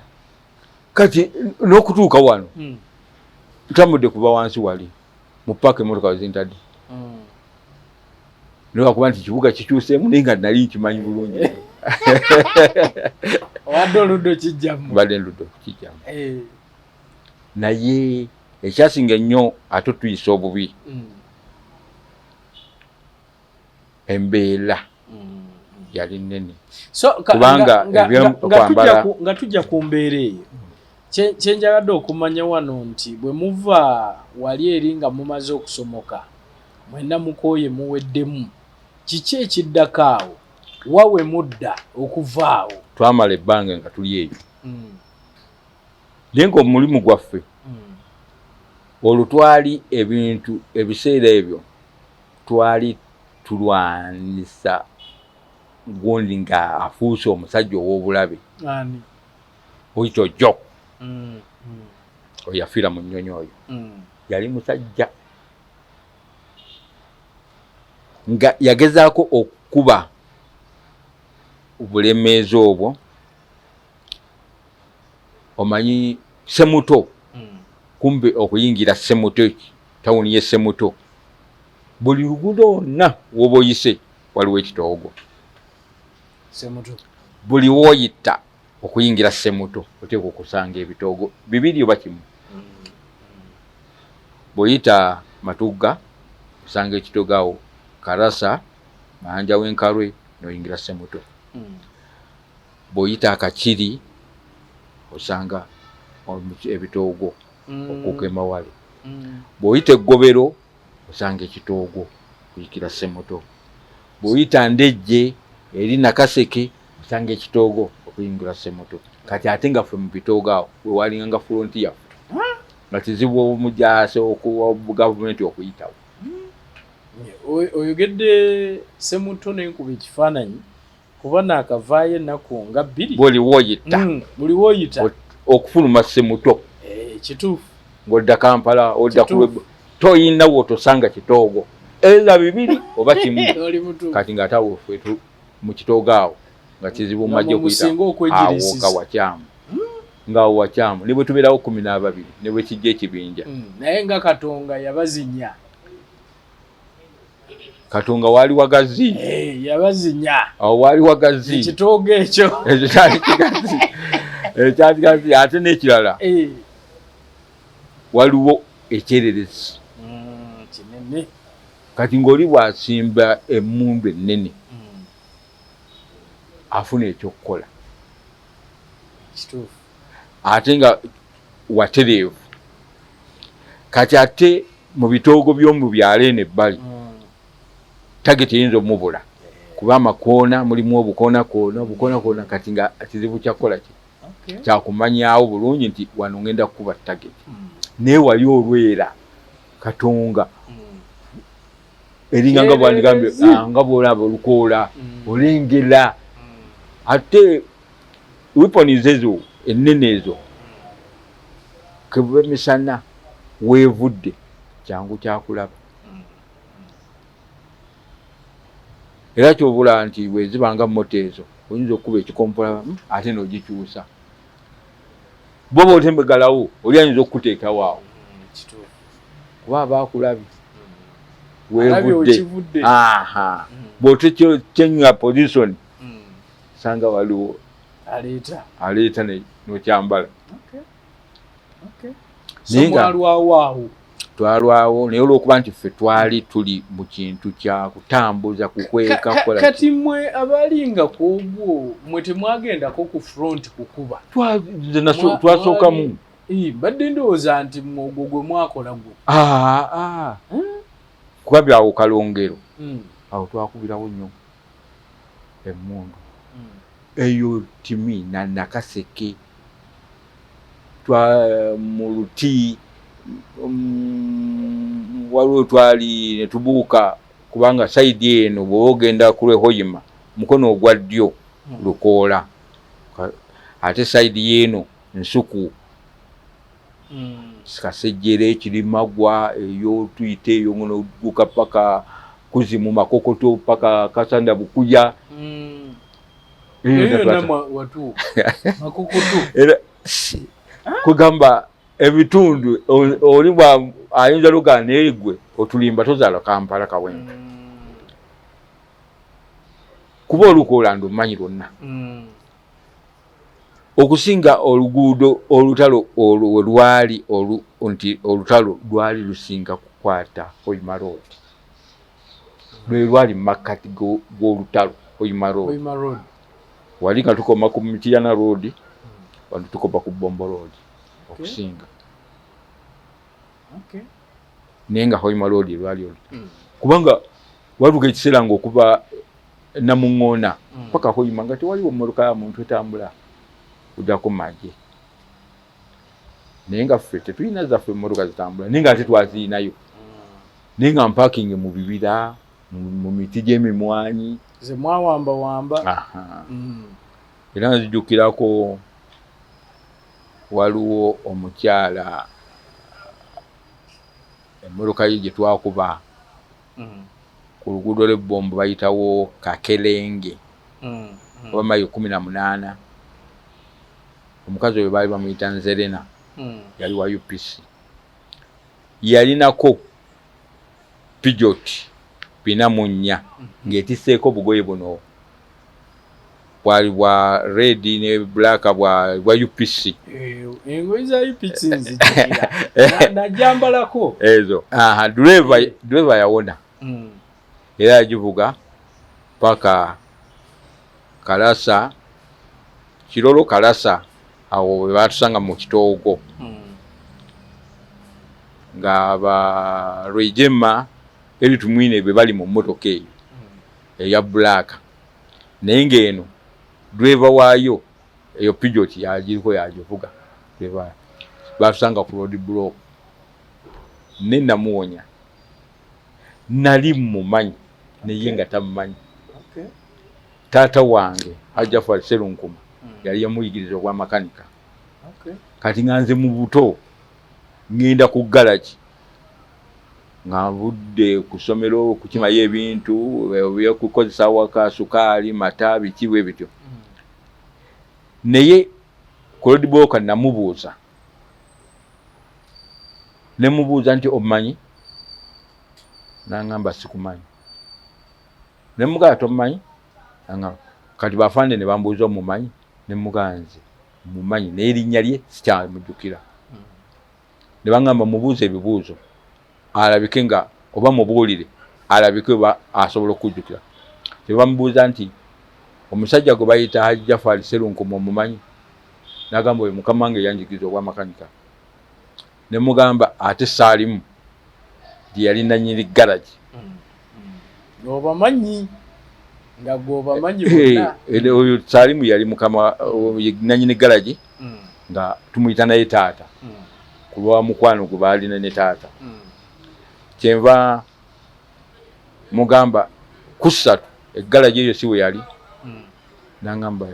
kati n'okutuuka wano ntambudde kuva wansi wali mu paaka emmotoka zintadde nolwakuba nti kibuga kikyuseemu naye nga nali nkimanyi bulungi wadde oluddo kijjamu badde oluddo kijjamu naye ekyasinga ennyo ate tuyisa obubi embeera yali nnene kubanga ebyokwambala nga tujja ku mbeera eyo kyenjagadde okumanya wano nti bwe muva wali eri nga mumaze okusomoka mwenna mukooye muweddemu kiki ekiddako awo wawe mudda okuva awo? Twamala ebbanga nga tuli eyo naye ng'omulimu gwaffe olwo twali ebintu ebiseera ebyo twali tulwanisa gundi nga afuuse omusajja ow'obulabe oyita ojjo oyafiira mu nnyonyi oyo yali musajja nga yagezaako okukuba obulemeezi obwo omanyi Semuto kumbe okuyingira Semuto tawuni ye Semuto buli luguudo lwonna woba oyise waliwo ekitoogo buli woyita okuyingira Semuto oteekwa okusanga ebitoogo bibiri oba kimu bw'oyita Matugga osanga ekitoogo awo Karasa Mayanja w'Enkalwe n'oyingira Semuto bw'oyita Akakiri osanga ebitoogo okuuka Emawale bw'oyita Eggobero osanga ekitoogo kuyikira Semuto bw'oyita Ndejje eri Nakaseke osanga ekitoogo okuyingira Semuto kati ate nga ffe mu bitoogo awo wewalinga nga frontier nga kizibu omujaasi okuwa gavumenti okuyitawo. Oyogedde Semuto n'enkuba ekifaananyi kuba naakavaayo ennaku nga 2 buli wooyita okufuluma Semuto kituufu ng'odda Kampala odda toyinawo tosanga kitoogo era bibiri oba kimu kati ng'atawo ffe mu kitoogo awo nga kizibu majja okuyita awo nga wakyamu ng'awo wakyamu ne bwe tubeerawo 12 ne bwe kijja ekibinja naye nga Katonga yabazinya Katonga wali wagazi yabazinya awo wali wagazi ekitoogo ekyo ekyali kigazi ate n'ekirala waliwo ekyererezi kinene kati ng'oli bw'asimba emmundu ennene afuna ekyokukola ate nga watereevu kati ate mu bitoogo by'omu byalo eno ebbali tageti eyinza omubula kuba amakoona mulimu obukoona kati nga kizibu kyakola kyakumanyaawo bulungi nti wano ngenda kukuba tageti naye wali olwera Katonga eringa nga bwandigambye nga bw'olaba olukoola olengera ate weapons ezo ennene ezo kebuba emisana weevudde kyangu kyakulaba era kyobula nti bwezibanga moto ezo oyinza okuba ekikompola ate n'ogikyusa boba otembegalawo oli ayinza okukuteekawo awo kuba abaakulabye weevudde bw'otekyenga position sanga waliwo aleeta n'okyambala mwalwawo awo twalwawo naye olw'okuba nti ffe twali tuli mu kintu kya kutambuza kukweka kola kati mmwe abalinga kwogwo mmwe temwagendako ku front kukuba twasookamu badde ndowooza nti ogwo gwe mwakola gwo kuba byawo Kalongero awo twakubirawo nnyo emmundu eyo timi na Nakaseke mu Luti waliwo twali ne tubuuka kubanga saidi eno bw'oba ogenda ku Lwehoyima mukono ogwa ddyo Lukoola ate saidi y'eno Nsuku Kasejjere Kirimagwa eyo tuyite eyo ngono buuka paka Kuzimu Makokoto paka Kasanda Bukuya kugamba ebitundu oli bwa ayinza lugana egwe otulimba tozaala Kampala Kawempe kuba Olukoola ndumanyi lwonna okusinga oluguudo olutalo olwo lwali nti olutalo lwali lusinga kukwata Hoima Road lwe lwali makati g'olutalo Hoima Road wali nga tukoma ku Mityana Road wali tukoma ku Bombo Road okusinga nenga Hoima Road lwali kubanga watuka ekiseera ng'okuba Namuŋŋoona paka Hoima nga tewaliwo mmotoka ya muntu etambula kujja ku Magye naye nga ffe tetulina zaffe emmotoka zitambula naye nga ate twaziinayo naye nga mpaakingi mu bibira mu miti gy'emimwanyi ze mwawamba era nzijjukirako waliwo omukyala emmotoka ye gye twakuba ku luguudo lw'ebbombo bayitawo Kakerenge oba mayi 18 omukazi oyo baali bamuyita Nzerena yali wa UPC yalinako Pijot 4 ng'etisseeko bugoye buno bwali bwa red ne black bwa UPC engoye za UPC nzijira najambalako ezo driver yawona era ajivuga paka Kalasa Kirolo Kalasa awo we batusanga mu kitoogo nga ba Rwejema eri tumwine be bali mu mmotoka eyo eya black naye ng'eno driver waayo eyo Pijot yagiriko yagivuga driver batusanga ku road block ne namuwonya nali mumanyi naye nga tamumanyi taata wange ajja fa Serunkuma yali yamuyigiriza obwa makanika kati nganze mu buto ngenda ku garage nga budde ku ssomero kukimayo ebintu byokukozesa waka sukaali mata biki bwe bityo naye ku road block namubuuza nti omanyi nangamba sikumanyi nemugamba tomanyi kati bafande ne bambuuza omumanyi nemuganze mumanyi naye erinnya lye sikyamujjukira ne bangamba mubuuze ebibuuzo alabike nga oba mubuulire alabike ba asobola okujjukira tebamubuuza nti omusajja gwe bayita Haji Jafari Serunkuma omumanyi nagamba oyo mukama wange yanjigiriza obwa makanika nemugamba ate saalimu yali nannyini garage obamanyi nga gobamanyi bonna oyo Saalimu yali mukama nannyini garage nga tumuyita naye taata kulwa mukwano gwe baalina ne taata kyenva mugamba kusatu egarage eyo siwe yali nangamba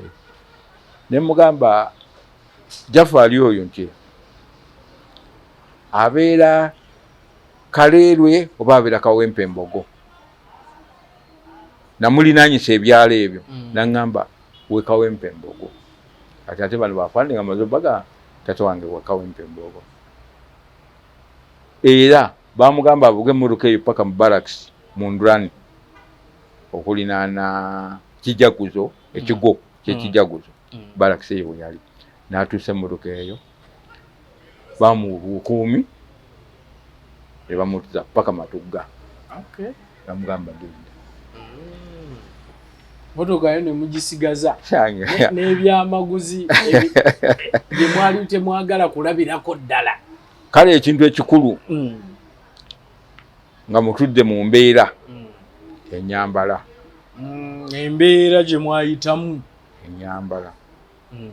ne mugamba Jafari oyo nti abeera Kaleerwe oba abeera Kawempe Embogo namulinaanyisa ebyalo ebyo nangamba we Kawempe Embogo ate bano bafande nga maze baga taata wange we Kawempe Embogo era bamugamba avuge emmotoka eyo paka mu barracks mu Ndurani okulinaana Kijaguzo ekigo kyekijaguzo barracks eyo yali n'atuusa emmotoka eyo bamuwa obukuumi ebamutiza paka Matugga. Okay. Namugamba genda. Motoka yo ne mugisigaza. N'ebyamaguzi bye mwali temwagala kulabirako ddala. Kale ekintu ekikulu nga mutudde mu mbeera ennyambala. Embeera gye mwayitamu. Ennyambala.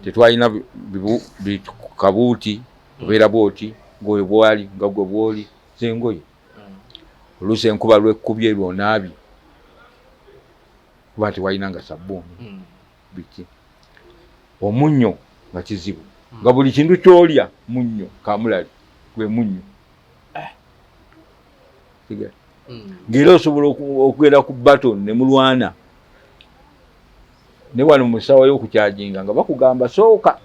Tetwalina kabuuti obeera bwoti ngoye bwali nga gwe bwoli zengoye. Oluusi enkuba lw'ekkubye lwonaabye. Kuba tewayinanga sabbuuni. Biki. Omunnyo nga kizibu. Nga buli kintu ky'olya munnyo kamulali gwe munnyo. Ng'era osobola okugenda ku baton ne mulwana. Ne wano musawo y'okukyajinga nga bakugamba sooka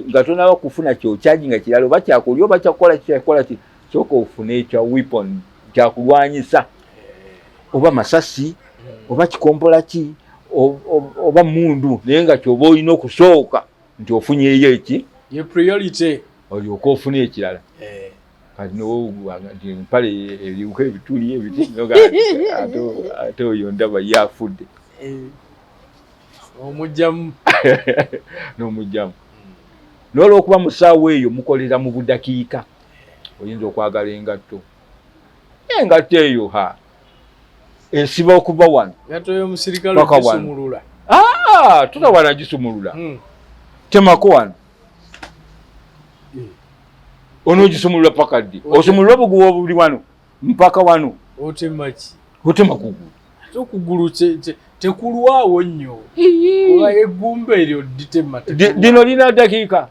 nga tonaba kufuna kyokyajinga kirala oba kyakulya oba kyakola ki sooka ofune ekya weapon kyakulwanyisa oba masasi oba kikompola ki oba mundu naye nga kyoba olina okusooka nti ofunyeeyo eki ye priority olyoka ofuna ekirala. Kati nti empale eriuka ebituli ebiti ate oyo ndaba yafudde. Omujjamu. N'omujjamu. N'olwokuba mu ssaawa eyo mukolera mu budakiika oyinza okwagala engatto. Engatto eyo esiba okuva wano. Engatto y'omusirikale gisumulula. Tutawana gisumulula. Temako wano. Onogisumulula paka ddi. Osumulula obuguwa obuli wano mpaka wano. Otemaki. Otema kugulu. Okugulu tekulwawo nnyo. Oba eggumba eryo ditema. Dino lina dakiika.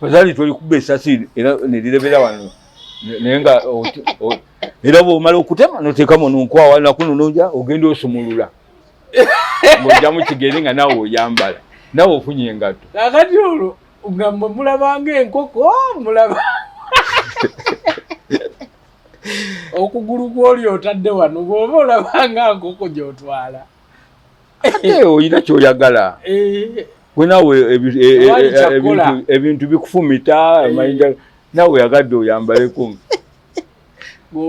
Fazali tolikuba essasi era ne lirebera wano. Naye nga era bw'omala okutema n'oteekamu n'onkwawa nakuno n'ojja ogenda osumulula. Ng'ojjamu kigere nga naawe oyambala. Naawe ofunye engatto. Kakati olwo nga mulabanga enkoko mulaba. Okugulu kw'oli otadde wano bw'oba olabanga nkoko gy'otwala. Ate olina ky'oyagala. Gwe naawe ebintu bikufumita naawe oyagadde oyambaleko.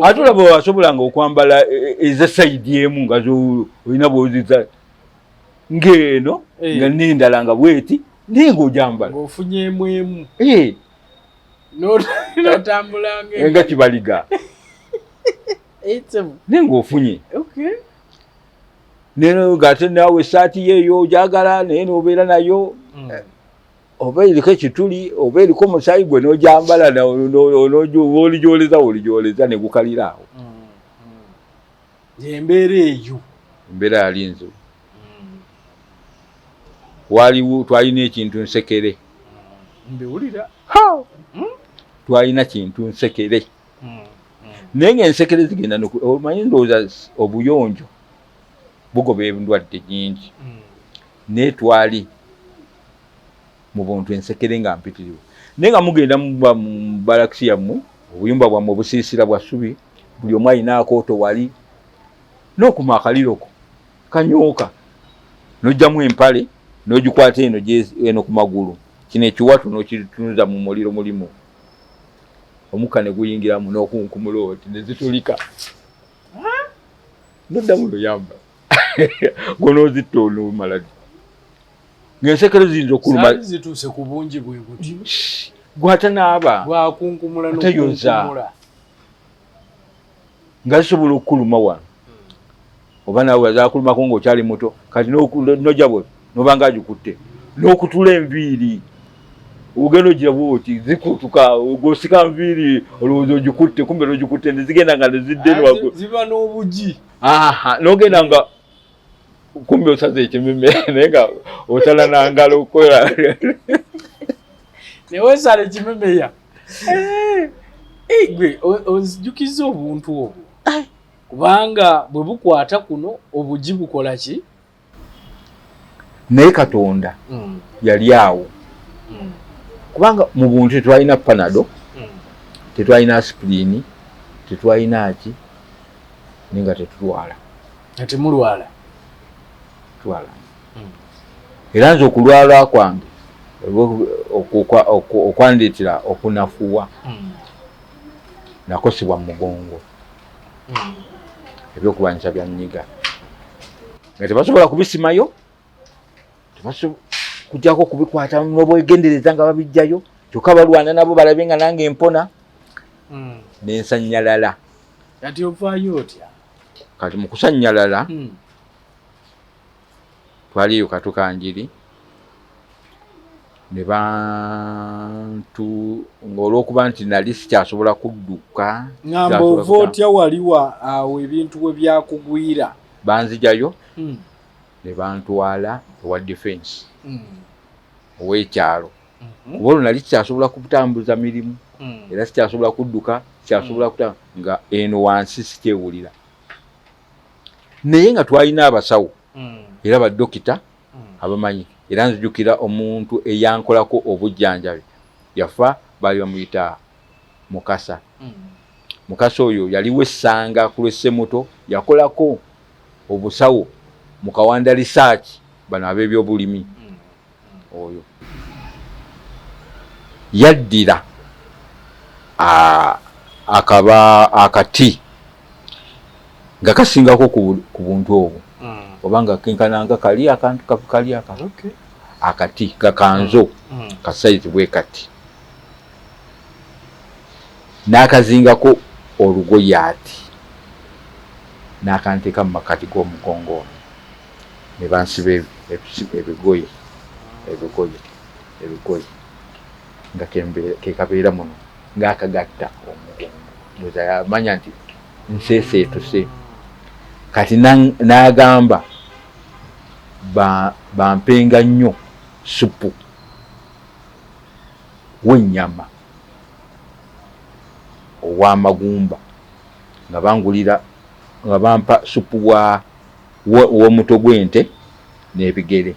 Ate olaba wasobolanga okwambala ez'esayidi emu nga olina bw'oziza ng'eno nga n'endala nga bweti naye ng'ogyambala. Ng'ofunyeemu emu. N'otambulanga nga kibaliga. Naye ng'ofunye. Neno ng'ate naawe essaati yeeyo ogyagala naye n'obeera nayo oba eriko ekituli oba eriko omusaayi gwe n'ogyambala oligyoleza ne gukalira awo. Embeera eyo. Embeera yali nzibu. Waliwo twalina ekintu nsekere. Mbiwulira. Twalina kintu nsekere. Naye ng'ensekere zigenda omanyi ndowooza obuyonjo bugoba endwadde nnyingi. Naye twali mu buntu ensekere nga mpitirivu. Naye nga mugenda mu balakisi yammwe obuyumba bwammwe obusiisira bwa ssubi buli omu alina akooto wali n'okuma akaliroko kanyooka n'oggyamu empale n'ogikwata eno ku magulu kino ekiwatu n'okitunuza mu muliro mulimu omukka ne guyingiramu n'okunkumula oti ne zitulika n'oddamu luyamba gonoozitta olumala ng'ensekere ziyinza okuluma zituuse ku bungi bwe buti gwata naaba bwakunkumula n'okunkumula nga zisobola okukuluma wano oba naawe wazaakulumako ng'okyali muto kati n'ojja bwe n'obanga agikutte n'okutula enviiri ogenda ogiraba oti zikutuka ogosika nviiri olowooza ogikutte kumbe n'ogikutte nezigenda nga nezidde ziba n'obugi n'ogenda nga kumbe osaze ekimime naye nga osala nangalo okukola newesala ekimemeya gwe onzijukiza obuntu obwo kubanga bwe bukwata kuno obugi bukola ki naye Katonda yali awo kubanga mu buntu tetwalina panado tetwalina aspirini tetwalina ki ninga tetulwala temulwala twala era nze okulwala kwange okwandeetera okunafuwa nakosibwa mu mugongo ebyokulwanyisa bya nnyiga nga tebasobola kubisimayo, kujjako kubikwata n'obwegendereza nga babijjayo, kyokka balwana nabo balabe nga nange empona n'ensanyalala. Kati ovaayo otya? Kati mu kusanyalala twaliyo katukanjiri ne bantu ng'olwokuba nti nali sikyasobola kudduka. Ngamba ova otya waliwa awo ebintu we byakugwira? Banzijayo ne bantwala ewa defense ow'ekyalo. Kuba olwo nali sikyasobola kutambuza mirimu era sikyasobola kudduka, sikyasobola nga eno wansi sikyewulira. Naye nga twalina abasawo era baddokita abamanyi, era nzijukira omuntu eyankolako obujjanjabi yafa, baali bamuyita Mukasa. Mukasa oyo yaliwo essanga ku lw'Essemuto, yakolako obusawo mu Kawanda research bano ab'ebyobulimi. Oyo yaddira akati nga kasingako ku buntu obwo obanga kenkananga kali akantu kali akantu akati kakanzo kasaizi bwe kati n'akazingako olugoye ati n'akanteeka mu makati g'omugongo ne bansiba ebigoye nga kekabeera muno ng'akagatta omugongo. Ndoza yamanya nti nseeseetuse. Kati n'agamba bampenga nnyo supu w'ennyama ow'amagumba nga bangulira nga bampa supu w'omuto gw'ente n'ebigere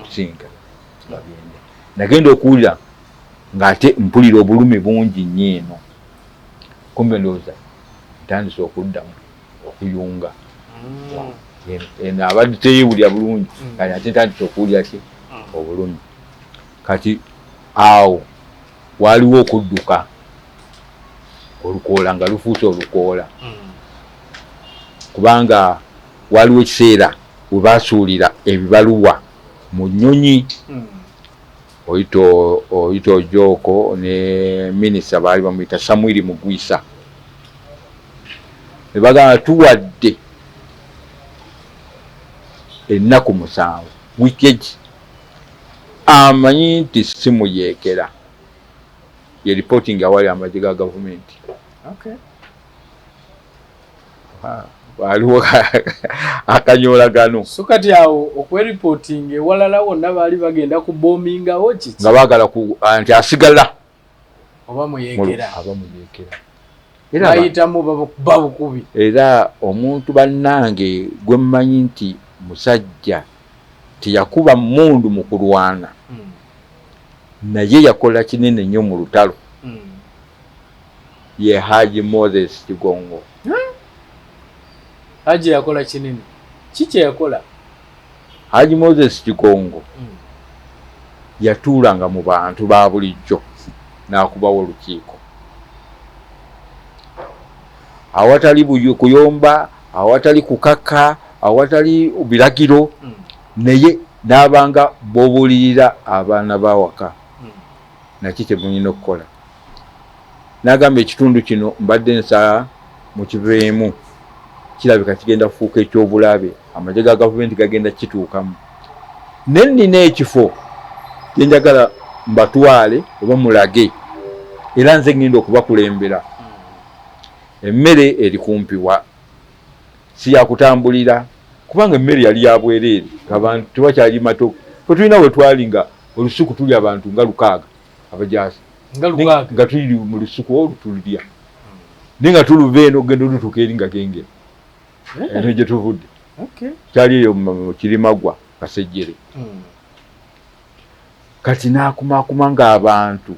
kusinga nga byende. Nagenda okuwulira ng'ate mpulira obulumi bungi nnyo eno. Kumbe ndowooza ntandise okuddamu okuyunga. Eno abadde teyeewulira bulungi kati ate ntandise okuwulira ki obulumi. Kati awo waaliwo okudduka olukoola nga lufuuse olukoola kubanga waliwo ekiseera we baasuulira ebibaluwa mu nnyonyi. Oyita Ojooko ne minisita baali bamuyita Samwiri Mugwisa ne bagamba tuwadde ennaku 7 wiikeji amanyi nti simuyeekera ye reporting awali amagye ga gavumenti. Waliwo akanyoolagano. So kati awo okweriporting ewalala wonna baali bagenda kuboomingawo kiki nga baagala nti asigala oba muyeekera era bayitamu babukubi. Era omuntu bannange gwe mmanyi nti musajja teyakuba mmundu mu kulwana naye yakola kinene nnyo mu lutalo ye Haji Moses Kigongo. Haji yakola kinene kiki yakola? Haji Moses Kigongo yatuulanga mu bantu ba bulijjo n'akubawo olukiiko awatali kuyomba, awatali kukaka, awatali biragiro naye n'abanga b'obuulirira abaana bawaka naki kyemulina okukola. N'agamba ekitundu kino mbadde nsaa mukiveemu kirabika kigenda kufuuka ekyobulabe, amagye ga gavumenti gagenda kituukamu. Nennina ekifo kyenjagala mbatwale oba mulage era nze ngenda okubakulembera. Emmere eri kumpiwa si yakutambulira kubanga emmere yali ya bwereere abantu tebakyali mato. Fwe tulina we twali nga olusuku tuli abantu nga 6 abajaasi nga tuli mu lusuku olutulya naye nga tuluva eno ogenda olutuuka eri nga gengera eno gye tuvudde kyali eyo mu Kirimagwa Kasejjere. Kati n'akumakuma ng'abantu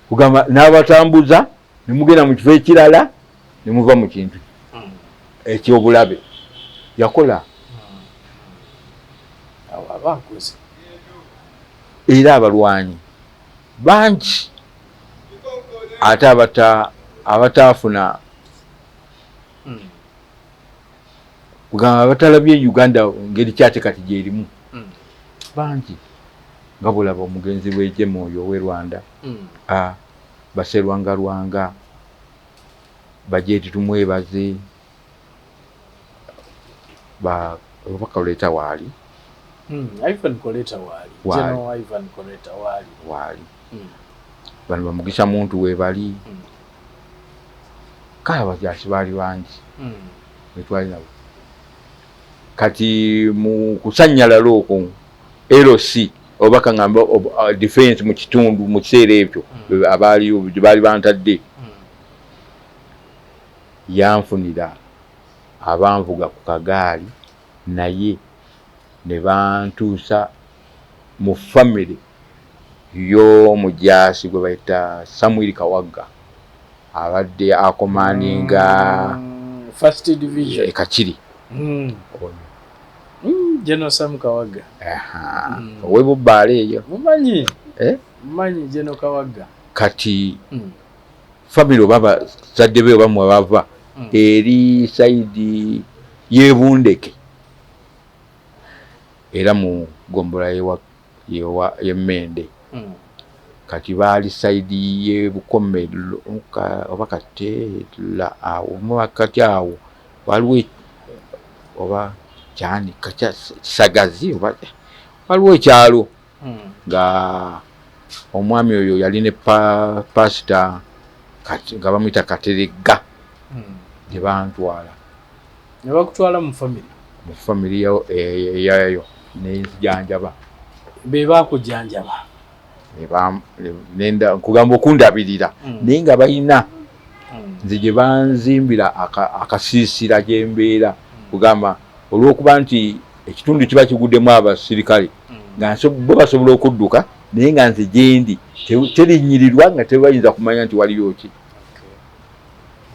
kugamba n'abatambuza ne mugenda mu kifo ekirala ne muva mu kintu ekyobulabe yakola. Era abalwanyi bangi ate abataafuna kugamba batalabye Uganda ngeri kyate kati gyerimu bangi nga bulaba omugenzi w'ejjemu oyo ow'e Rwanda baserwanga Lwanga bajeeti tumwebaze obubaka oleeta waali Ivan Koleta waali General Ivan Koleta waali bano bamugisa muntu webali kale abajaasi baali bangi betwali nabo kati mu kusannyalala okwo LC obaka ngamba defense mu kitundu mu kiseera ebyo baali bantadde yanfunira abanvuga ku kagaali naye ne bantuusa mu family y'omujaasi gwe bayita Samuel Kawagga abadde akomaninga first division Kachiri General Sam Kawagga ow'ebubbaale eyo mumanyi General Kawagga kati family baba zadde be bamwe bava eri saidi y'Ebundeke era mu gombola y'Emmende kati baali saidi y'Ebukomero oba Kateela awo kati awo waliwo oba kyani Kisagazi oba waliwo ekyalo nga omwami oyo yali ne pasita nga bamuyita Kateregga gye bantwala ne bakutwala mu family yayo nezijanjaba be bakujjanjaba nenda kugamba okundabirira naye nga balina nze gye banzimbira akasiisira gyembeera kugamba olw'okuba nti ekitundu kiba kiguddemu abasirikale nga bo basobola okudduka naye nga nze gyendi terinnyirirwa nga tebayinza kumanya nti waliyo ki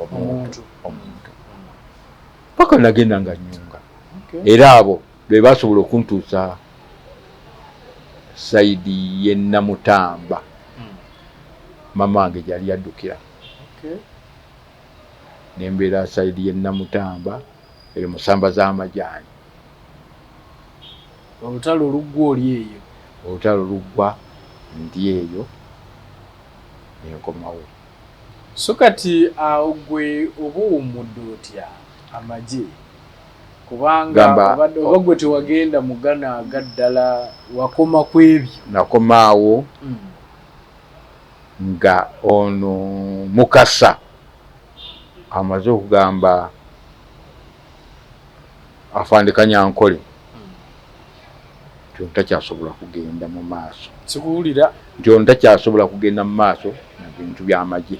omuntu paka nagenda nga nnyunga era abo be basobola okuntuusa saidi y'e Namutamba mama wange gyali yaddukira nembeera saidi y'e Namutamba eyo musamba z'amajaani olutalo oluggwa oli eyo olutalo luggwa ndi eyo nenkomawo so kati awo gwe oba owummudde otya amagye kubanga oba gwe tewagenda mu Ghana agaddala wakoma ku ebyo nakomaawo nga ono Mukasa amaze okugamba afande Kanyankole nti ontakyasobola kugenda mu maaso sikuwulira nti ontakyasobola kugenda mu maaso na bintu by'amagye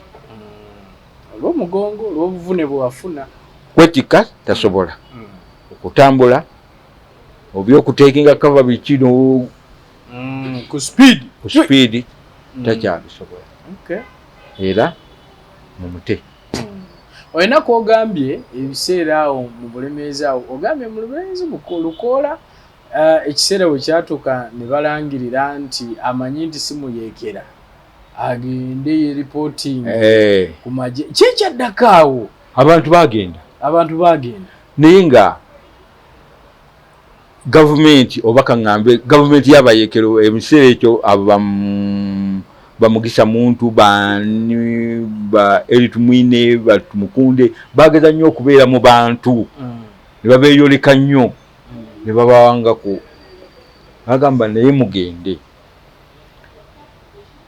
olw'omugongo olw'obuvune bwe wafuna kwetikka tasobola okutambula obyokutekinga kava bikino ku speed takyabisobola era mumute olina kwogambye ebiseera awo mu bulemeezi awo ogambye mu bulemeezi Lukoola ekiseera bwe kyatuuka ne balangirira nti amanyi nti simuyeekera agende yeripooting ku magye kyekyaddako awo abantu bagenda naye nga gavumenti oba kaŋŋambe gavumenti yabayekero ebiseera ekyo bamugisa muntu bani ba eritumwine batumukunde bageza nnyo okubeera mu bantu ne babeeyoleka nnyo ne babawangako bagamba naye mugende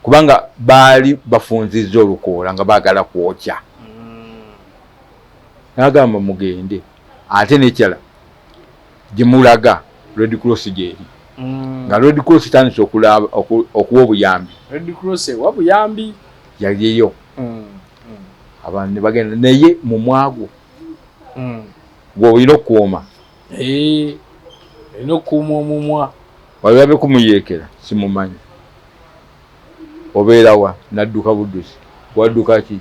kubanga baali bafunzizza Olukoola nga baagala kwokya nagamba mugende ate nekyala gyemulaga Red Cross gyeri nga Red Cross tandise okuwa obuyambi Red Cross ewa buyambi yaliyo abantu ne bagenda naye mu mwago gw'olina okukuuma olina okukuuma omumwa walabe kumuyeekera simumanyi obeerawa nadduka buddusi wadduka ki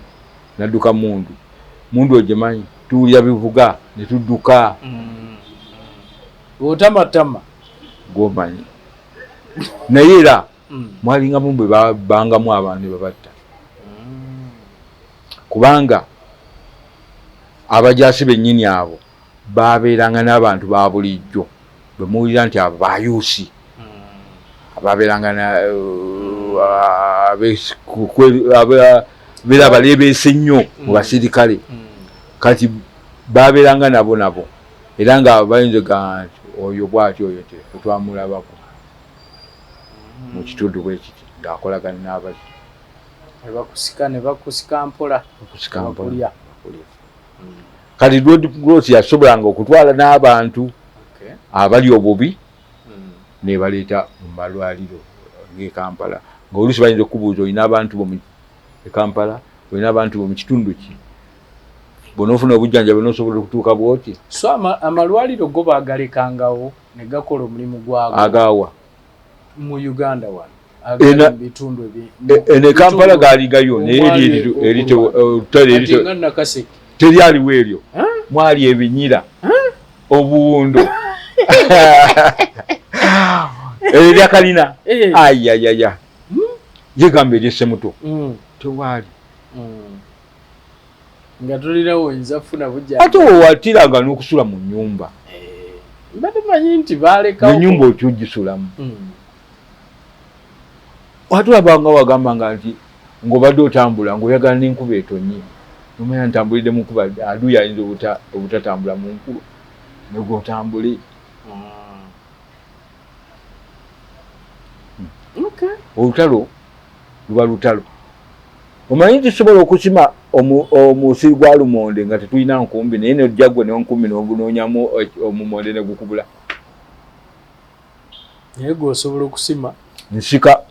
nadduka mundu ogimanyi tuwulira bivuga ne tudduka otamatama gwomanyi naye era mwalingamu bwe babangamu abantu ne babatta kubanga abajasi bennyini abo babeeranga n'abantu ba bulijjo bemuwulira nti abo bayuusi ababeeranga beera abaleebeese nnyo mu basirikale kati babeeranga nabo era nga bayinza ga nti oyo bw'ati oyo tetwamulabako mu kitundu bwe kiti ng'akolagana n'abazi ne bakusika mpola bakulya. Kati Red Cross yasobolanga okutwala n'abantu abali obubi ne baleeta mu malwaliro ng'e Kampala ng'oluusi bayinza okubuuza olina abantu bo mu Kampala olina abantu bo mu kitundu ki bonoofuna obujjanjabi n'osobola okutuuka bw'oti. So amalwaliro go baagalekangawo ne gakola omulimu gwago agaawa mu Uganda wano bitundu ne Kampala gaaligayo teryaliwo eryo mwali ebinyira obuwundo erya kalina ayayaya yegamba eryesse muto tewaali nga tulinawo oyinza kufuna bujja ate owatiranga n'okusula mu nnyumba mbadde manyi nti baalekawo mu nnyumba okyoggisulamu watulabanga wagambanga nti ng'obadde otambula ng'oyagala n'enkuba etonye nomanya ntambulidde mu nkuba aduyi ayinza obutatambula mu nkuba negwotambule olutalo luba lutalo. Omanyi nti tusobola okusima omusiri gwa lumonde nga tetulina nkumbi naye nojja gwe n'enkumbi n'onoonyamu omumonde ne gukubula. Naye gw'osobola okusima nsika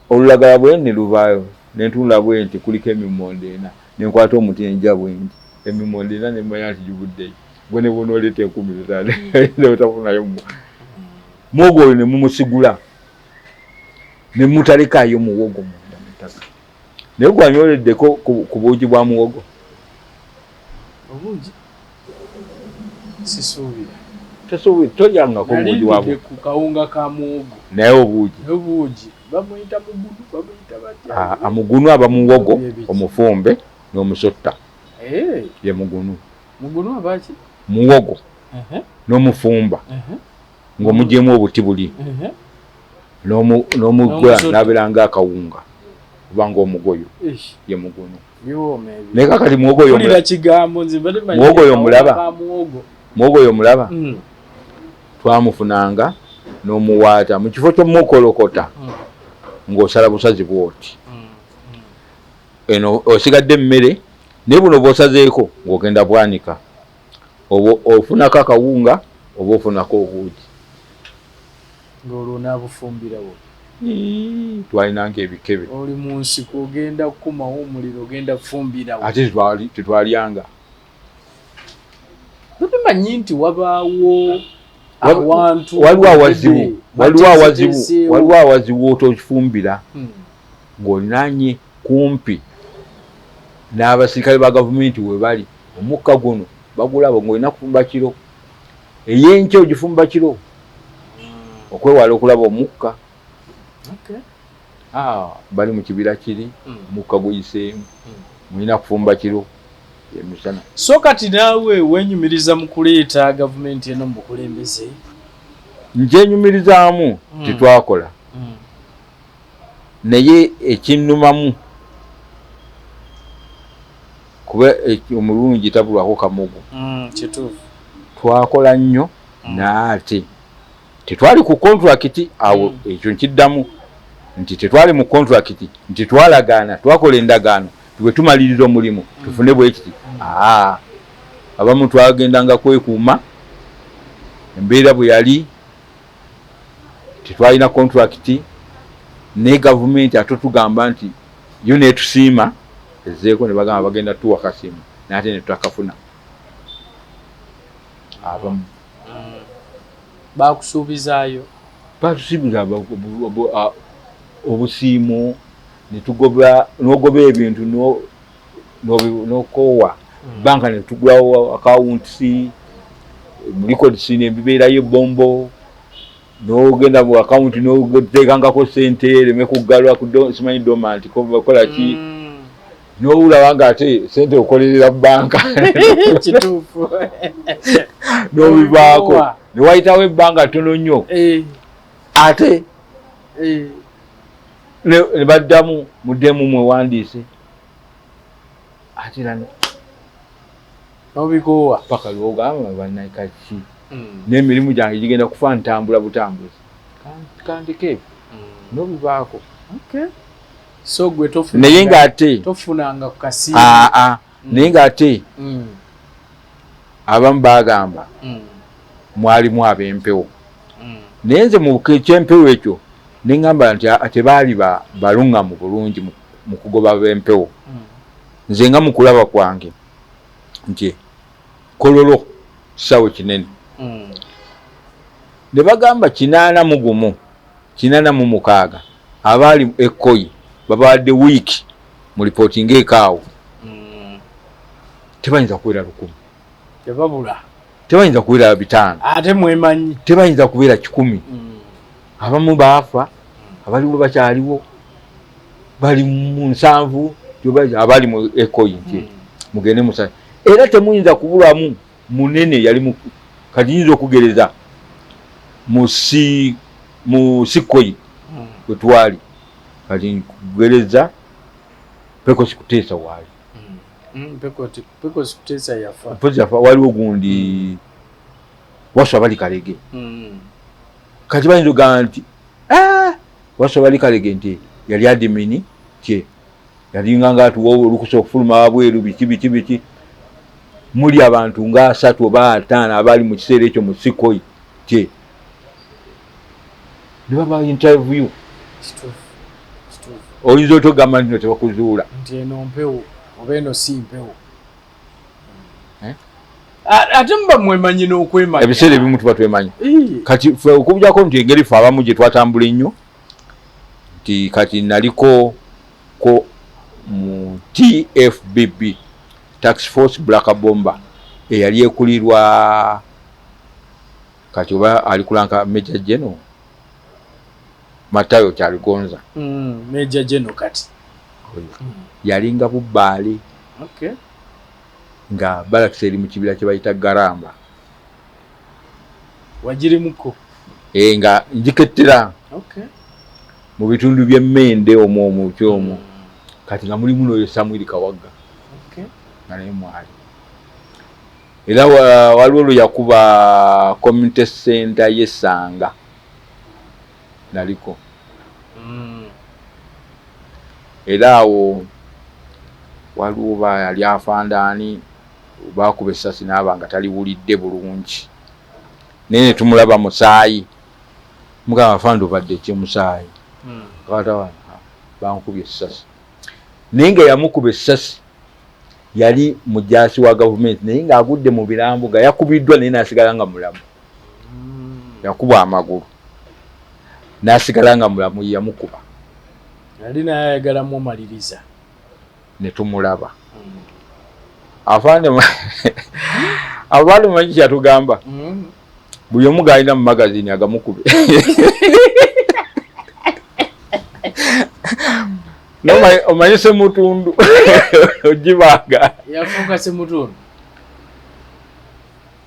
olulagala bwe ne luvaayo ne ntunula bwe nti kuliko emimonde ena ne nkwata omuti enja bwe nti emimonde ena ne mmanya nti gibuddeyo gwe ne bw'onooleeta enkumi zitaano ne otafunayo muwogo oyo ne mumusigula ne mutalekaayo muwogo munda mu ttaka. Naye gwanyoleddeko ku buugi bwa muwogo? Obuugi sisuubira. Tesuubira tolyangako obuugi bwabwo. Ku kawunga ka muwogo. Naye obuugi bamuyita mugunu bamuyita batya? Amugunu aba muwogo omufumbe n'omusotta. Ye mugunu. Mugunu abaki? Muwogo n'omufumba ng'omugyemu obuti buli n'omugula n'abeeranga akawunga kubanga omugoyo ye mugunu. Naye kakati muwogo oyo omulaba twamufunanga n'omuwaata mu kifo ky'omukolokota ng'osala busazi bw'oti eno osigadde emmere naye buno bw'osazeeko ng'ogenda bwanika ofunako akawunga oba ofunako obuugi ng'olwo n'abufumbirawo. Twalinanga ebikebe oli mu nsiko ogenda kukumawo omuliro ogenda kufumbirawo ate tetwalyanga. Tumanyi nti wabaawo awantu waliwo awazibu otokifumbira ng'olinaanye kumpi n'abasirikale ba gavumenti we bali. Omukka guno bagulaba ng'olina kufumba kiro ey'enkya ogifumba kiro okwewala okulaba omukka. Bali mu kibira kiri omukka guyiseemu mulina kufumba kiro emisana. So kati naawe wenyumiriza mu kuleeta gavumenti eno mu bukulembeze? Njenyumirizaamu tetwakola naye ekinnumamu kuba omulungi tabulwako kamugu. Kituufu. Twakola nnyo naate tetwali ku kontrakiti awo ekyo nkiddamu nti tetwali mu kontrakiti nti twalagaana twakola endagaano twe tumaliriza omulimu tufune bwe kiti. Abamu twagendanga kwekuuma embeera bwe yali tetwalina kontrakiti ne gavumenti ate tugamba nti yo neetusiima ezzeeko ne bagamba bagenda tuwa kasimu naate ne tutakafuna. Abamu bakusuubizaayo batusiibiza obusiimo n'ogoba ebintu n'okoowa banka ne tugulawo akawunti mu likodisi nebibeerayo ebbombo n'ogenda mu akawunti n'oteekangako sente ereme kuggalwa simanyi domanti kola ki n'owulaba nga ate sente okolerera banka kituufu n'obivaako ne wayitawo ebbanga ttono nnyo ate ne baddamu muddemu mwewandiise ate era n'obikoowa paka lwogamba bannakaki n'emirimu gyange gigenda kufa ntambula butambuzi kandikeefu n'obivaako so gwe naye ng'ate tofunanga ku kasimu naye ng'ate abamu baagamba mwalimu ab'empewo naye nze mu kyempewo ekyo ne ŋŋamba nti tebaali baluŋŋamu bulungi mu kugoba b'empewo nze nga mu kulaba kwange nti kololo kisawo kinene ne bagamba 86 abaali ekkoyi babawadde wiiki mu lipooti ng'ekaawo tebayinza kubeera 100 tebayinza kubeera 5 ate mwemanyi tebayinza kubeera 10 abamu baafa abaliwo bakyaliwo bali mu 7 abali mu ekkoyi nti mugende musana era temuyinza kubulamu munene yali kadinza okugereza mu sikkoyi wetwali kati kugereza peko sikuteesa waali peko sikuteesa yafa waliwo gundi Waswa bali kalege kati bayinza ogamba nti Waswa bali kalege nti yali adimini kye yalinga nga atuwa olukusa okufuluma wabweru biki muli abantu nga 3 oba 5 abali mu kiseera ekyo mu sikkoyi kye ne baba interview oyinza otogamba nti tebakuzuula nti eno mpewo oba eno si mpewo ate mba mwemanyi n'okwemanya ebiseera ebimu tuba twemanyi kati ffe okubugyako nti engeri ffe abamu gye twatambula ennyo nti kati naliko ko mu TFBB Tax Force Black Bomber eyali ekulirwa kati oba alikulanka Major General Matayo Kyaligonza Major General kati yalinga bubbaale nga baraks eri mu kibira kye bayita Garamba wagirimuko nga njikettera mu bitundu by'emmende omwo kyomo kati nga mulimu n'oyo Samuel Kawagga nga naye mwali era waliwo lwe yakuba community center y'Essanga naliko era awo waliwo yali afandaani bakuba essasi n'aba nga taliwulidde bulungi naye ne tumulaba musaayi mugamba afande obadde ekyemusaayi katawa bankubye essasi naye nga yamukuba essasi yali mujaasi wa gavumenti naye ng'agudde mu birambo nga yakubiddwa naye n'asigala nga mulamu yakuba amagulu n'asigala nga mulamu yamukuba yali naye ayagala mumaliriza ne tumulaba afande abantu manyi kyatugamba buli omu gaalina mu magazini agamukube omanyi Semutundu ogibanga yafuuka Semutundu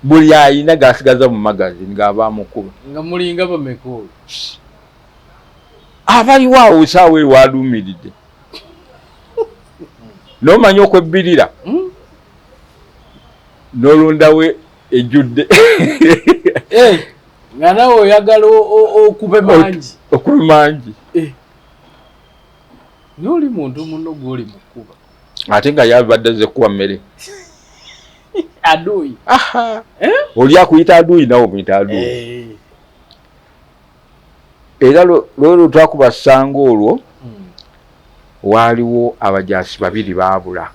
buli ayina gasigaza mu magazini ng'abaamukuba nga mulinga bamekulu abaliwo awo saawa eyo waluumiridde n'omanyi okwebbirira n'olundawe ejjudde nga nawe oyagala okube mangi n'oli muntu muno gw'oli mukuba ate nga yabadde ze kuba mmere aduyi oli akuyita aduyi nawe omuyita aduyi era lwolwo twakuba ssanga olwo waaliwo abajaasi 2 baabula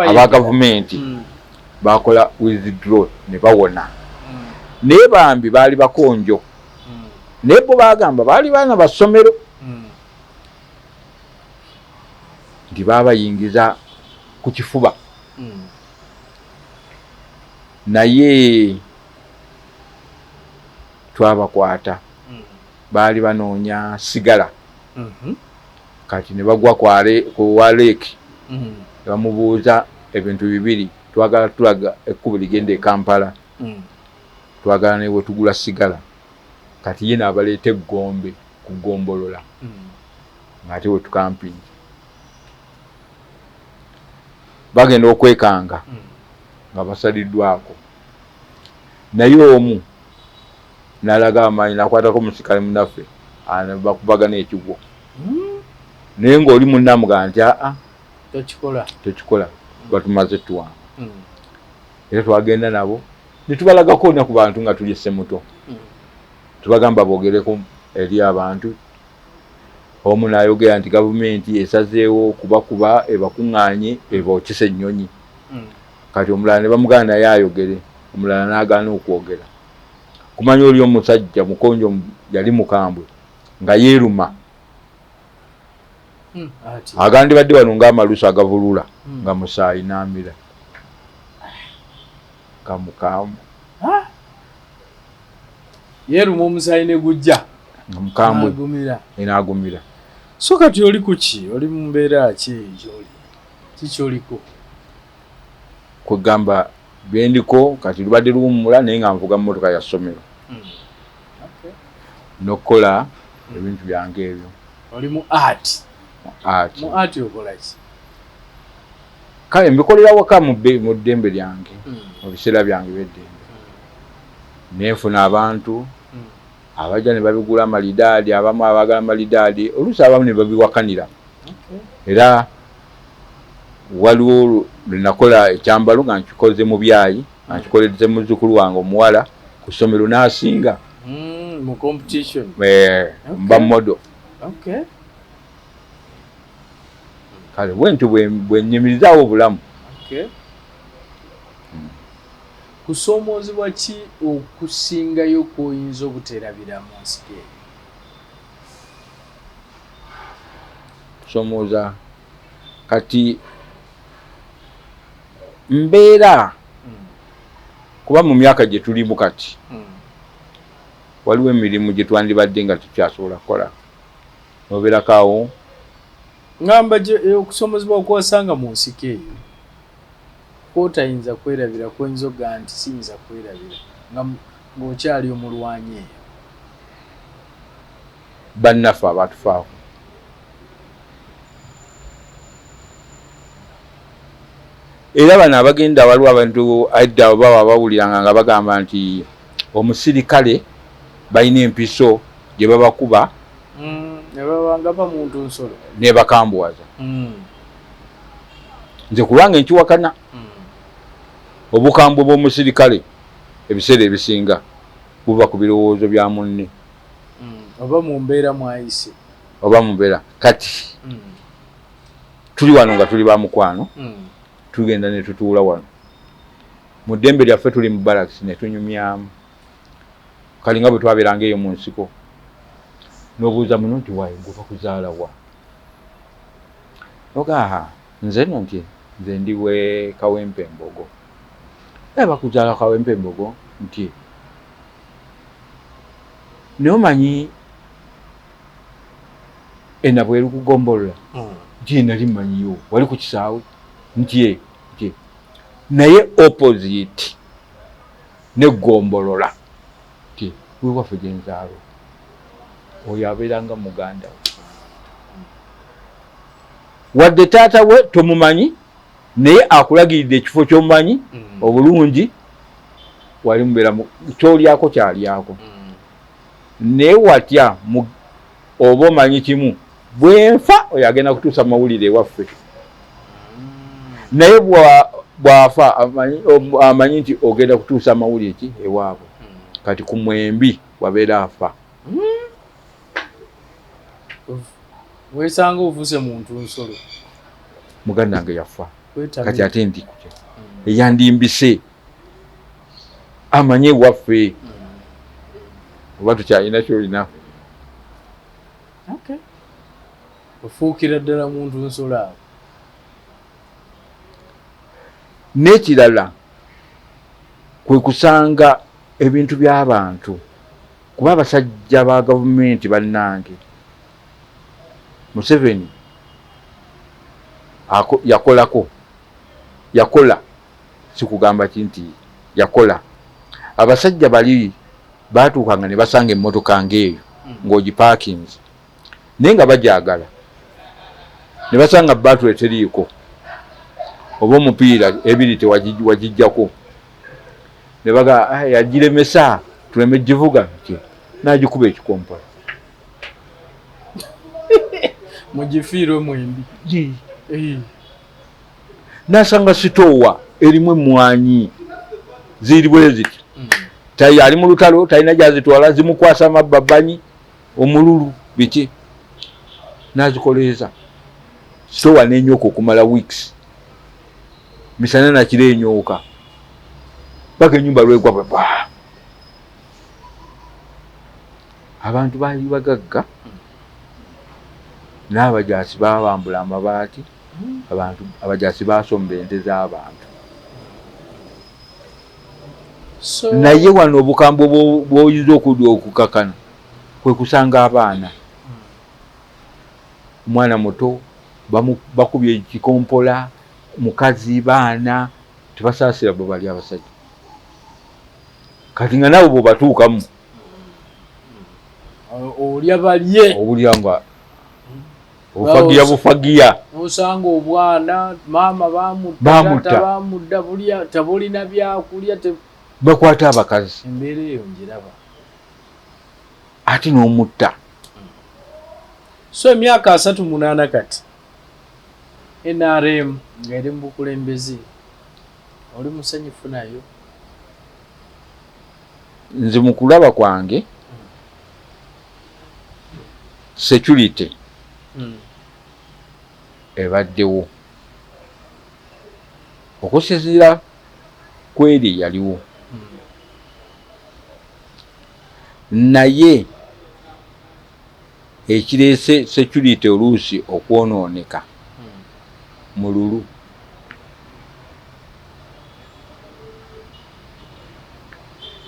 aba gavumenti bakola withdraw ne bawona naye bambi baali bakonjo naye bo bagamba baali baana basomero nti baabayingiza ku kifuba naye twabakwata baali banoonya sigala kati ne bagwa ku Waleki bamubuuza ebintu bibiri twagala tulaga ekkubo ligende e Kampala twagala ne bwe tugula sigala kati ye n'abaleeta eggombe kugombolola ng'ate we tukampingi bagenda okwekanga nga basaliddwako naye omu n'alaga amaanyi n'akwatako musikale munnaffe bakubagana ekigwo naye ng'oli munnamugaa nti tokikola batumaze tuwanga era twagenda nabo ne tubalagako ne ku bantu nga tuli Ssemuto tubagamba boogereko eri abantu omu n'ayogera nti gavumenti esazeewo kubakuba ebakuŋŋaanye ebookisa ennyonyi kati omulala ne bamugana naye ayogere omulala n'agaana okwogera kumanya oli omusajja mukonjo yali mukambwe nga yeeruma agandibadde wano ng'amalusu agavulula nga musaayi n'amira kamukambwe yeeruma omusaayi ne gujja nga mukambwe n'agumira. So kati oli kuki oli mu mbeera ki kikyoliko kwegamba byendiko kati lubadde luwummula naye nga nvuga mmotoka ya ssomero n'okukola ebintu byange ebyo. Oli mu art okola ki? Kale mbikolera waka mu ddembe lyange mu biseera byange by'eddembe nenfuna abantu abajja ne babigula amalidaadi abamu abaagala amalidaadi oluusi abamu ne babiwakanira era waliwo lwe nakola ekyambalo nga nkikoze mu byayi nga nkikoledde muzzukulu wange omuwala ku ssomero n'asinga mu competition mba modo. Kale bwentu bwennyimirizaawo obulamu. Kusoomozebwa ki okusingayo kw'oyinza obuteerabira mu nsi eyo? Kusoomooza kati mbeera kuba mu myaka gye tulimu kati waliwo emirimu gye twandibadde nga tukyasobola kukola nobeerako awo ngamba okusoomozebwa okwasanga mu nsiko eyo kwotayinza kwerabira kwoyinza okugaa nti siyinza kwerabira ng'okyali omulwanyi eyo bannaffe abatufaako era bano abagenda waliwo abantu adda baba bawuliranga nga bagamba nti omusirikale balina empiso gye babakuba nebabangaba muntu nsolo ne bakambuwaza nze kulwange nkiwakana obukambwe bw'omusirikale ebiseera ebisinga buba ku birowoozo bya munne oba mu mbeera mwayise oba mu mbeera kati tuli wano nga tuli bamukwano tugenda ne tutuula wano mu ddembe lyaffe tuli mu baraks ne tunyumyamu kali nga bwe twabeeranga eyo mu nsiko n'obuuza muno nti waayi gwe bakuzaala wa ogaa nze no nti nze ndi we Kawempe Mbogo bakuzaala Kawempe Mbogo nti naye omanyi enabweru kugombolola nti nali mmanyiyo wali ku kisaawe nti naye opposite negombolola nti wewaffe gye nzaalo oyo abeeranga muganda wadde taata we tomumanyi naye akulagiridde ekifo ky'omumanyi obulungi wali mubeera kyolyako kyalyako naye watya oba omanyi kimu bwenfa oyo agenda kutuusa mu mawulire ewaffe naye bwafa amanyi nti ogenda kutuusa amawulire ki ewaabwe kati ku mwembi wabeera afa weesanga ovuse muntu nsolo muganda wange yafa kati ate ndi kutya eyandimbise amanye waffe oba tukyalina kyolina ofuukira ddala muntu nsolo awo n'ekirala kwe kusanga ebintu by'abantu kuba abasajja ba gavumenti bannange Museveni yakola sikugamba kinti yakola abasajja bali batuukanga ne basanga emmotoka ng'eyo ng'ogi parkings naye nga bajagala ne basanga batule teriiko oba omupiira ebiri tewagijjako ne baga yagiremesa tuleme givuga n'agikuba ekikompola mugifiirwe mwembi n'asanga sitoowa erimu emmwanyi ziri bwe ziti tayi ali mu lutalo talina gyazitwala zimukwasa amabbabanyi omululu biki n'azikoleeza sitoowa n'enyooka okumala weeks misana nakiro enyooka paka ennyumba lwegwa bwe abantu baali bagagga n'abajaasi babambula amabaati abantu abajaasi basomba ente z'abantu naye wano obukambwe bw'oyinza okukakana kwe kusanga abaana omwana muto bakubye ekikompola mukazi baana tebasaasira bwe bali abasajja kati nga nabo bwebatuukamu olya balye obulya nga obufagiya bufagiya osanga obwana maama bamutta bulya tabulina byakulya bakwata abakazi embeera eyo njiraba ate n'omutta so emyaka 38 kati NRM nga eri mu bukulembeze oli musanyufu nayo nze mu kulaba kwange security ebaddewo okusinziira kweri yaliwo naye ekireese security oluusi okwonooneka mululu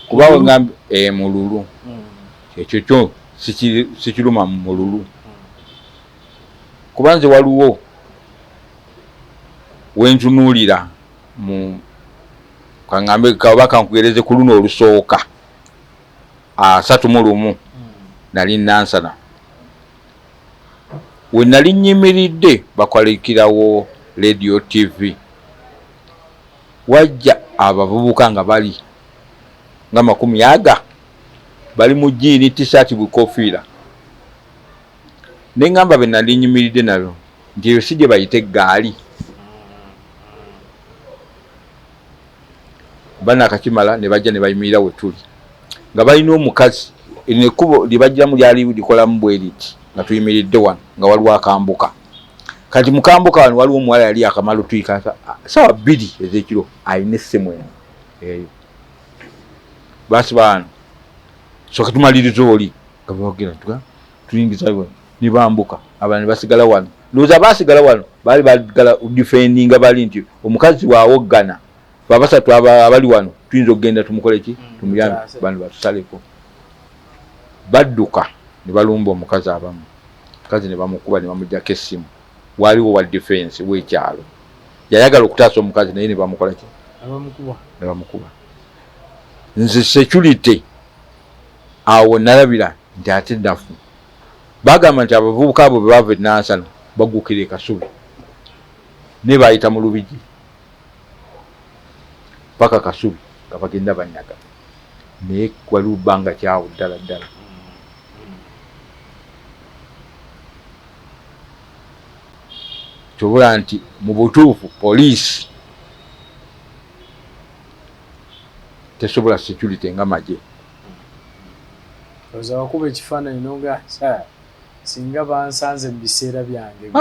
kubawe ngambe mululu ekyo kyo sikiruma mululu kubanze waliwo wentunuulira mu kangambe kabaka nkugereze ku luno olusooka 31 nali nansana we nali nyimiridde bakwalikirawo radio TV wajja abavubuka nga bali nga 10 bali mu jini t-shirt bukofiira nengamba be nali nyimiridde nalo nti eyo si gye bayite gaali bana akakimala ne bajja ne bayimirira we tuli nga balina omukazi enekubo libajjamu lyali likolamu bweriti nga tuyimiridde wano nga waliwo akambuka kati mukambuka wano waliwo omuwala yali akamala otuyika sawa 2 ez'ekiro ayina essimu eno eyo basi bano soka tumaliriza oli nga bwogera tuyingiza nibambuka abantu basigala wano loza basigala wano bali bagala defendinga bali nti omukazi wawoggana babasatu abali wano tuyinza okugenda tumukole ki tumuyambe bano batusaleko badduka ne balumba omukazi abamu kazi ne bamukuba ne bamujjako essimu waliwo wa defense w'ekyalo yayagala okutaasa omukazi naye ne bamukola ki ne bamukuba nze security awo nalabira nti ate ddafu bagamba nti abavubuka abo bebava nansana baggukira ekasubi ne bayita mu lubigi paka kasubi nga bagenda banyaga naye waliwo bbanga kyawo ddala ddala kyobola nti mu butuufu poliisi tesobola security nga magye oza wakuba ekifaananyi nonga singa bansanze mu biseera byange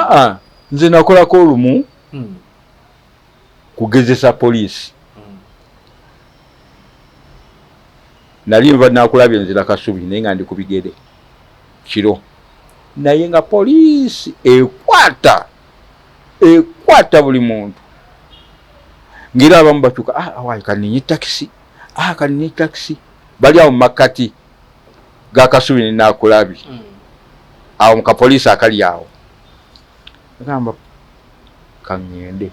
nze nakolako olumu kugezesa poliisi nali nva nakulabya nzira kasubi naye nga ndi ku bigere kiro naye nga poliisi ekwata buli muntu ngera abamu bakyuka awayi kaninye takisi bali awo mu makkati ga kasubi ne nakulabi awo mu kapoliisi akali awo agamba kangende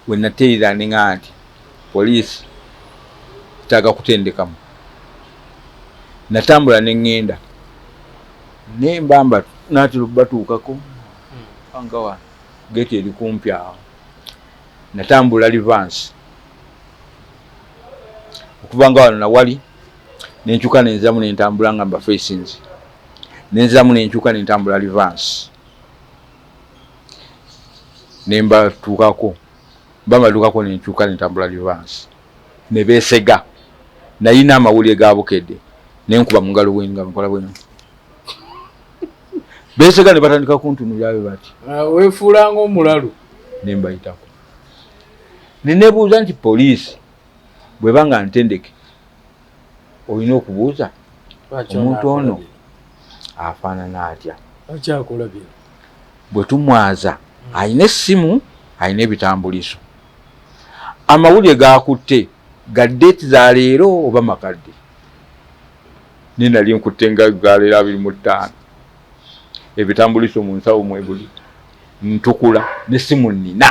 wenateera ninga nti police taga kutendekamu natambula nengenda nembamba nati lubatuukako angawa geti eri kumpi awo natambula Rivans okuvanga wano nawali nenkyuka nenzamu nentambula nga mba facings nenzamu nenkyuka nentambula Rivans nemba tuukako bamatukako nenkyuka nentambula Rivans nebesega nayina amawulire gabukedde nenkuba mu ngalo bwenga nkola bwena besega ne batandika kuntunulyayo bati wefuulanga omulalu nembayitako nenebuuza nti poliisi bwebanga ntendeke olina okubuuza omuntu ono afaanana atya bwe tumwaza ayina essimu ayina ebitambuliso amawulire gakutte ga date za leero oba makadde ninali nkutte nga ga leero 25 ebitambuliso mu nsawo mwebuli ntukula n'essimu nnina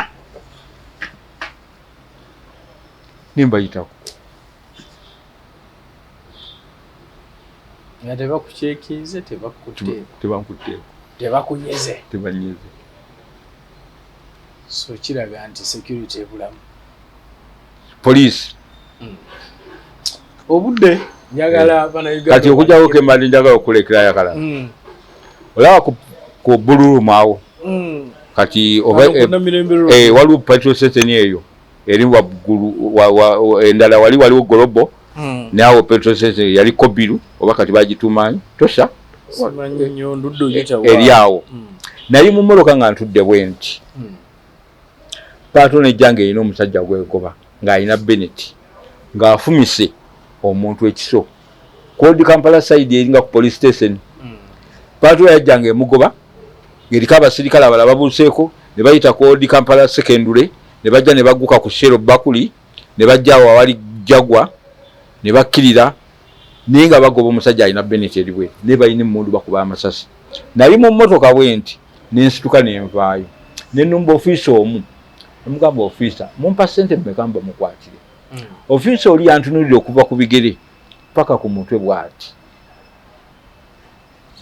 nimbayitako nga tebakuceekinze tebankutte tebakunyeze tebanyeze so kiraga nti security ebulamu police obudde njagala banauganda kati okujjawo kemali njagala okulekera yakala olaba ku bululumu awo kati waliwo petrol station eyo eri waggulu endala waliwo golobo nawo petrol station yali kobiru oba kati bagitumanyi tosha eri awo naye mu mmoloka nga ntudde bwenti patron ejjange erina omusajja gwegoba ng'alina Bennett ng'afumise omuntu ekiso Cold Kampala side eringa ku police station patron yajjange emugoba ng'eriko abasirikale abalala babuuseeko ne bayita Cold Kampala secondary ne bajja ne bagguka ku Shero Bakuli ne bajja awo awali Jagwa ne bakkirira naye nga bagoba omusajja alina Bennett eriwe ne balina emmundu bakuba amasasi nali mu mmotoka bwenti nensituka nenvaayo nenumba ofiisa omu omugamba ofiisa mumpa ssente mmekamba mukwatire ofiisa oli yantunulire okuva ku bigere paka ku mutwe bwati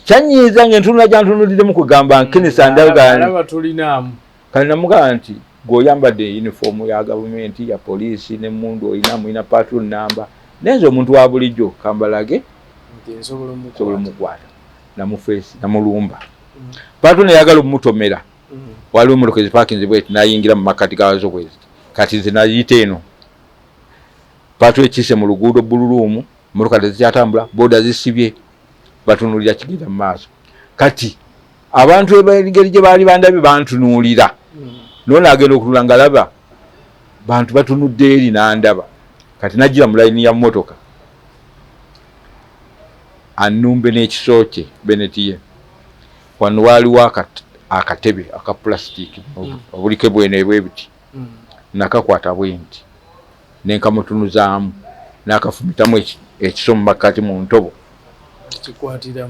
kyanyiiza ng'entunula gyantunulire mu kugamba nkenesa ndagala tulinaamu kale namugamba nti gweoyambadde uniform ya gavumenti ya poliisi n'emmundu olina patrol namba nenze omuntu wa bulijjo kambalage nsobola omukwata namufeesi namulumba patrol neyagala omumutomera waliwo omulokezi parkins bweti nayingira mu makati gazo bwezi kati nze nayita eno patrol ekise mu luguudo bululuumu motoka tezikyatambula boda zisibye batunulira kigenda mu maaso kati abantu engeri gye baali bandabye bantunuulira nona agenda okulula nga laba bantu batunudde eri nandaba kati najira mu layini ya motoka annumbe n'ekiso kye Bennett ye wano waaliwo akatebe aka plastic obulike bwene bwebiti nakakwata bwenti nenkamutunuzaamu nakafumitamu ekiso mu makati mu ntobo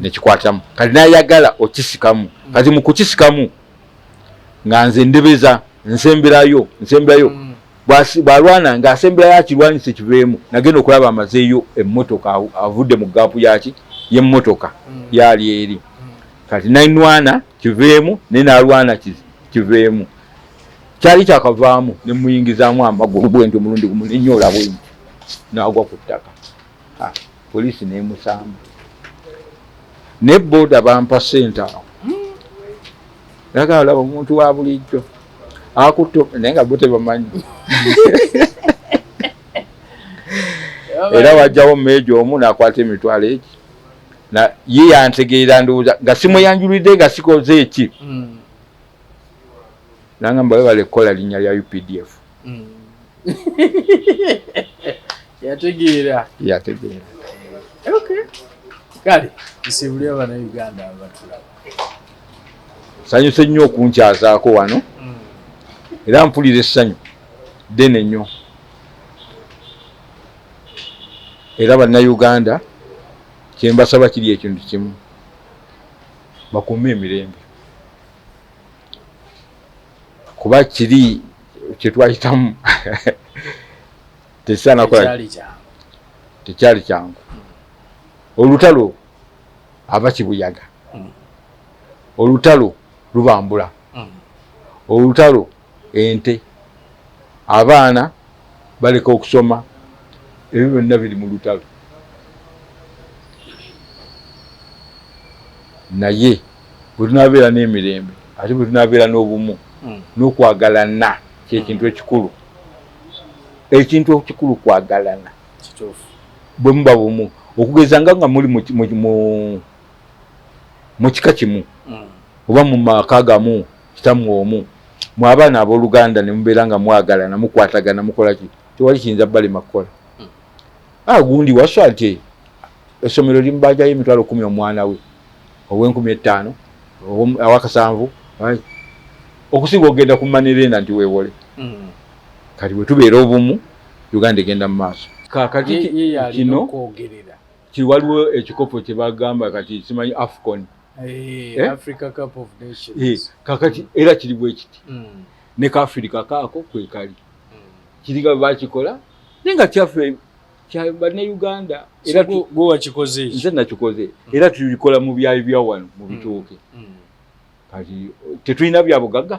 nekikwatiramu kati nayagala okisikamu kati mu kukisikamu nga nze ndebeza nsemberayo bwalwana ng'asemberayo akirwanyisa kiveemu nagenda okulaba amazeeyo emmotoka avudde mu gaapu yaki y'emmotoka yali eri kati nainwana kiveemu nenalwana kiveemu kyali kyakavaamu nemuyingizaamu amagulu bwenti omulundi gumu nenyola bwenti nagwa ku ttaka poliisi nemusamba nebooda bampa ssente awo yagala olaba omuntu wa bulijjo akutto naye nga bo tebamanyi era wajjawo meejo omu nakwata emitwalo eki ye yantegeera ndowooza nga simuyanjulidde nga sikoze eki nangamba webale ekkola linnya lya UPDF yategeera okay kale kisibuli abana Uganda abatulaba sanyuse nnyo okunkyazaako wano era mpulira essanyu ddene nnyo era bannayuganda kyembasaba kiri ekintu kimu bakuume emirembe kuba kiri kyetwayitamu tesaana kola tekyali kyangu. Olutalo aba Kibuyaga, olutalo Lubambula, olutalo ente, abaana baleka okusoma, ebyo byonna biri mu lutalo. Naye bwe tunaabeera n'emirembe ate bwe tunaabeera n'obumu n'okwagalana kyekintu ekikulu. Ekintu ekikulu kwagalana bwe muba bumu, okugeza nga muli mu kika kimu oba mu maka gamu kitamu omu, mu abaana abooluganda ne mubeera nga mwagalana mukwatagana mukola ki, tewali kiyinza balema kukola. Gundi waswate essomero limbaajayo emitwalo 10 omwana we ow'Enkumi 5 awakasanvu okusinga ogenda ku manerenda nti weewole. Kati bwe tubeera obumu Uganda egenda mu maaso. Kakati kino waliwo ekikopo kye bagamba kati simanyi AFCON, Africa Cup of Nations. Kakati era kiri bwe kiti ne ka Africa kaako kwe kali kiriga bakikola nenga kyaffe kya bane Uganda era go wakikoze nze nakikoze era tulikola mu byayi bya wano mu bituuke. Kati tetulina byabugagga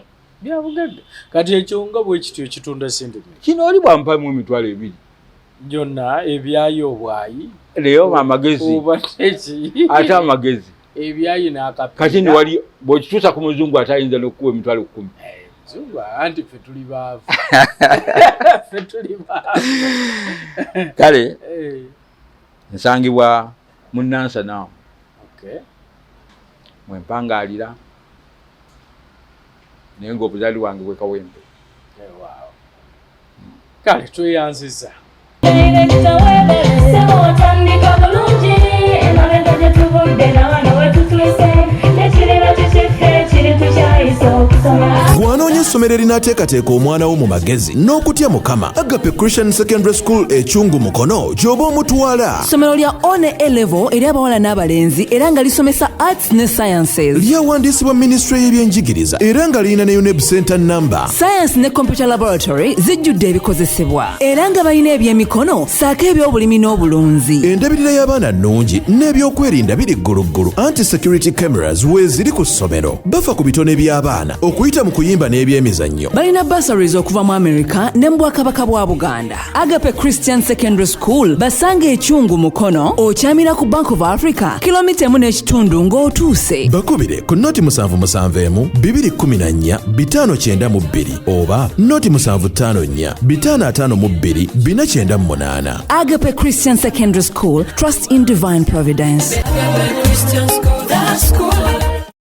kati ekyo nga bwe kityo kitunda sente kino oli bwampa mu emitwalo 2 byonna ebyayo obwayi leero amagezi ate amagezi ebyayi n'akapira. Kati ni wali bw'okituusa ku muzungu atayinza n'okuwa emitwalo 10. Muzungu anti ffe tuli baavu. Kale nsangibwa mu Nansa naawo mwempangaalira naye ng'obuzaali wange bwekawempe. Kale tweyanziza. Bw'anoonya essomero erinaateekateeka omwana wo mu magezi n'okutya Mukama, Agape Christian Secondary School Ekyungu Mukono gy'oba omutwala. Ssomero lya one A-level eri abawala n'abalenzi era nga lisomesa arts ne sciences. Lyawandiisibwa Ministry y'ebyenjigiriza era nga lirina ne UNEB Center number. Science ne computer laboratory zijjudde ebikozesebwa era nga balina ebyemikono saako eby'obulimi n'obulunzi. Endabirira y'abaana nnungi n'ebyokwerinda biri gguluggulu. Anti-security cameras weeziri ku ssomero. Bafa ku bitone by'abaana okuyita mu kuyimba n'ebyemizannyo. Balina bursaries okuva mu America ne mu Bwakabaka bwa Buganda. Agape Christian Secondary School basanga Ekyungu Mukono, okyamira ku Bank of Africa kilomita 1.5 ng'otuuse. Bakubire ku noti 771 214 592 oba noti 754 552 498. Agape Christian Secondary School, trust in divine providence. Christian school, that school.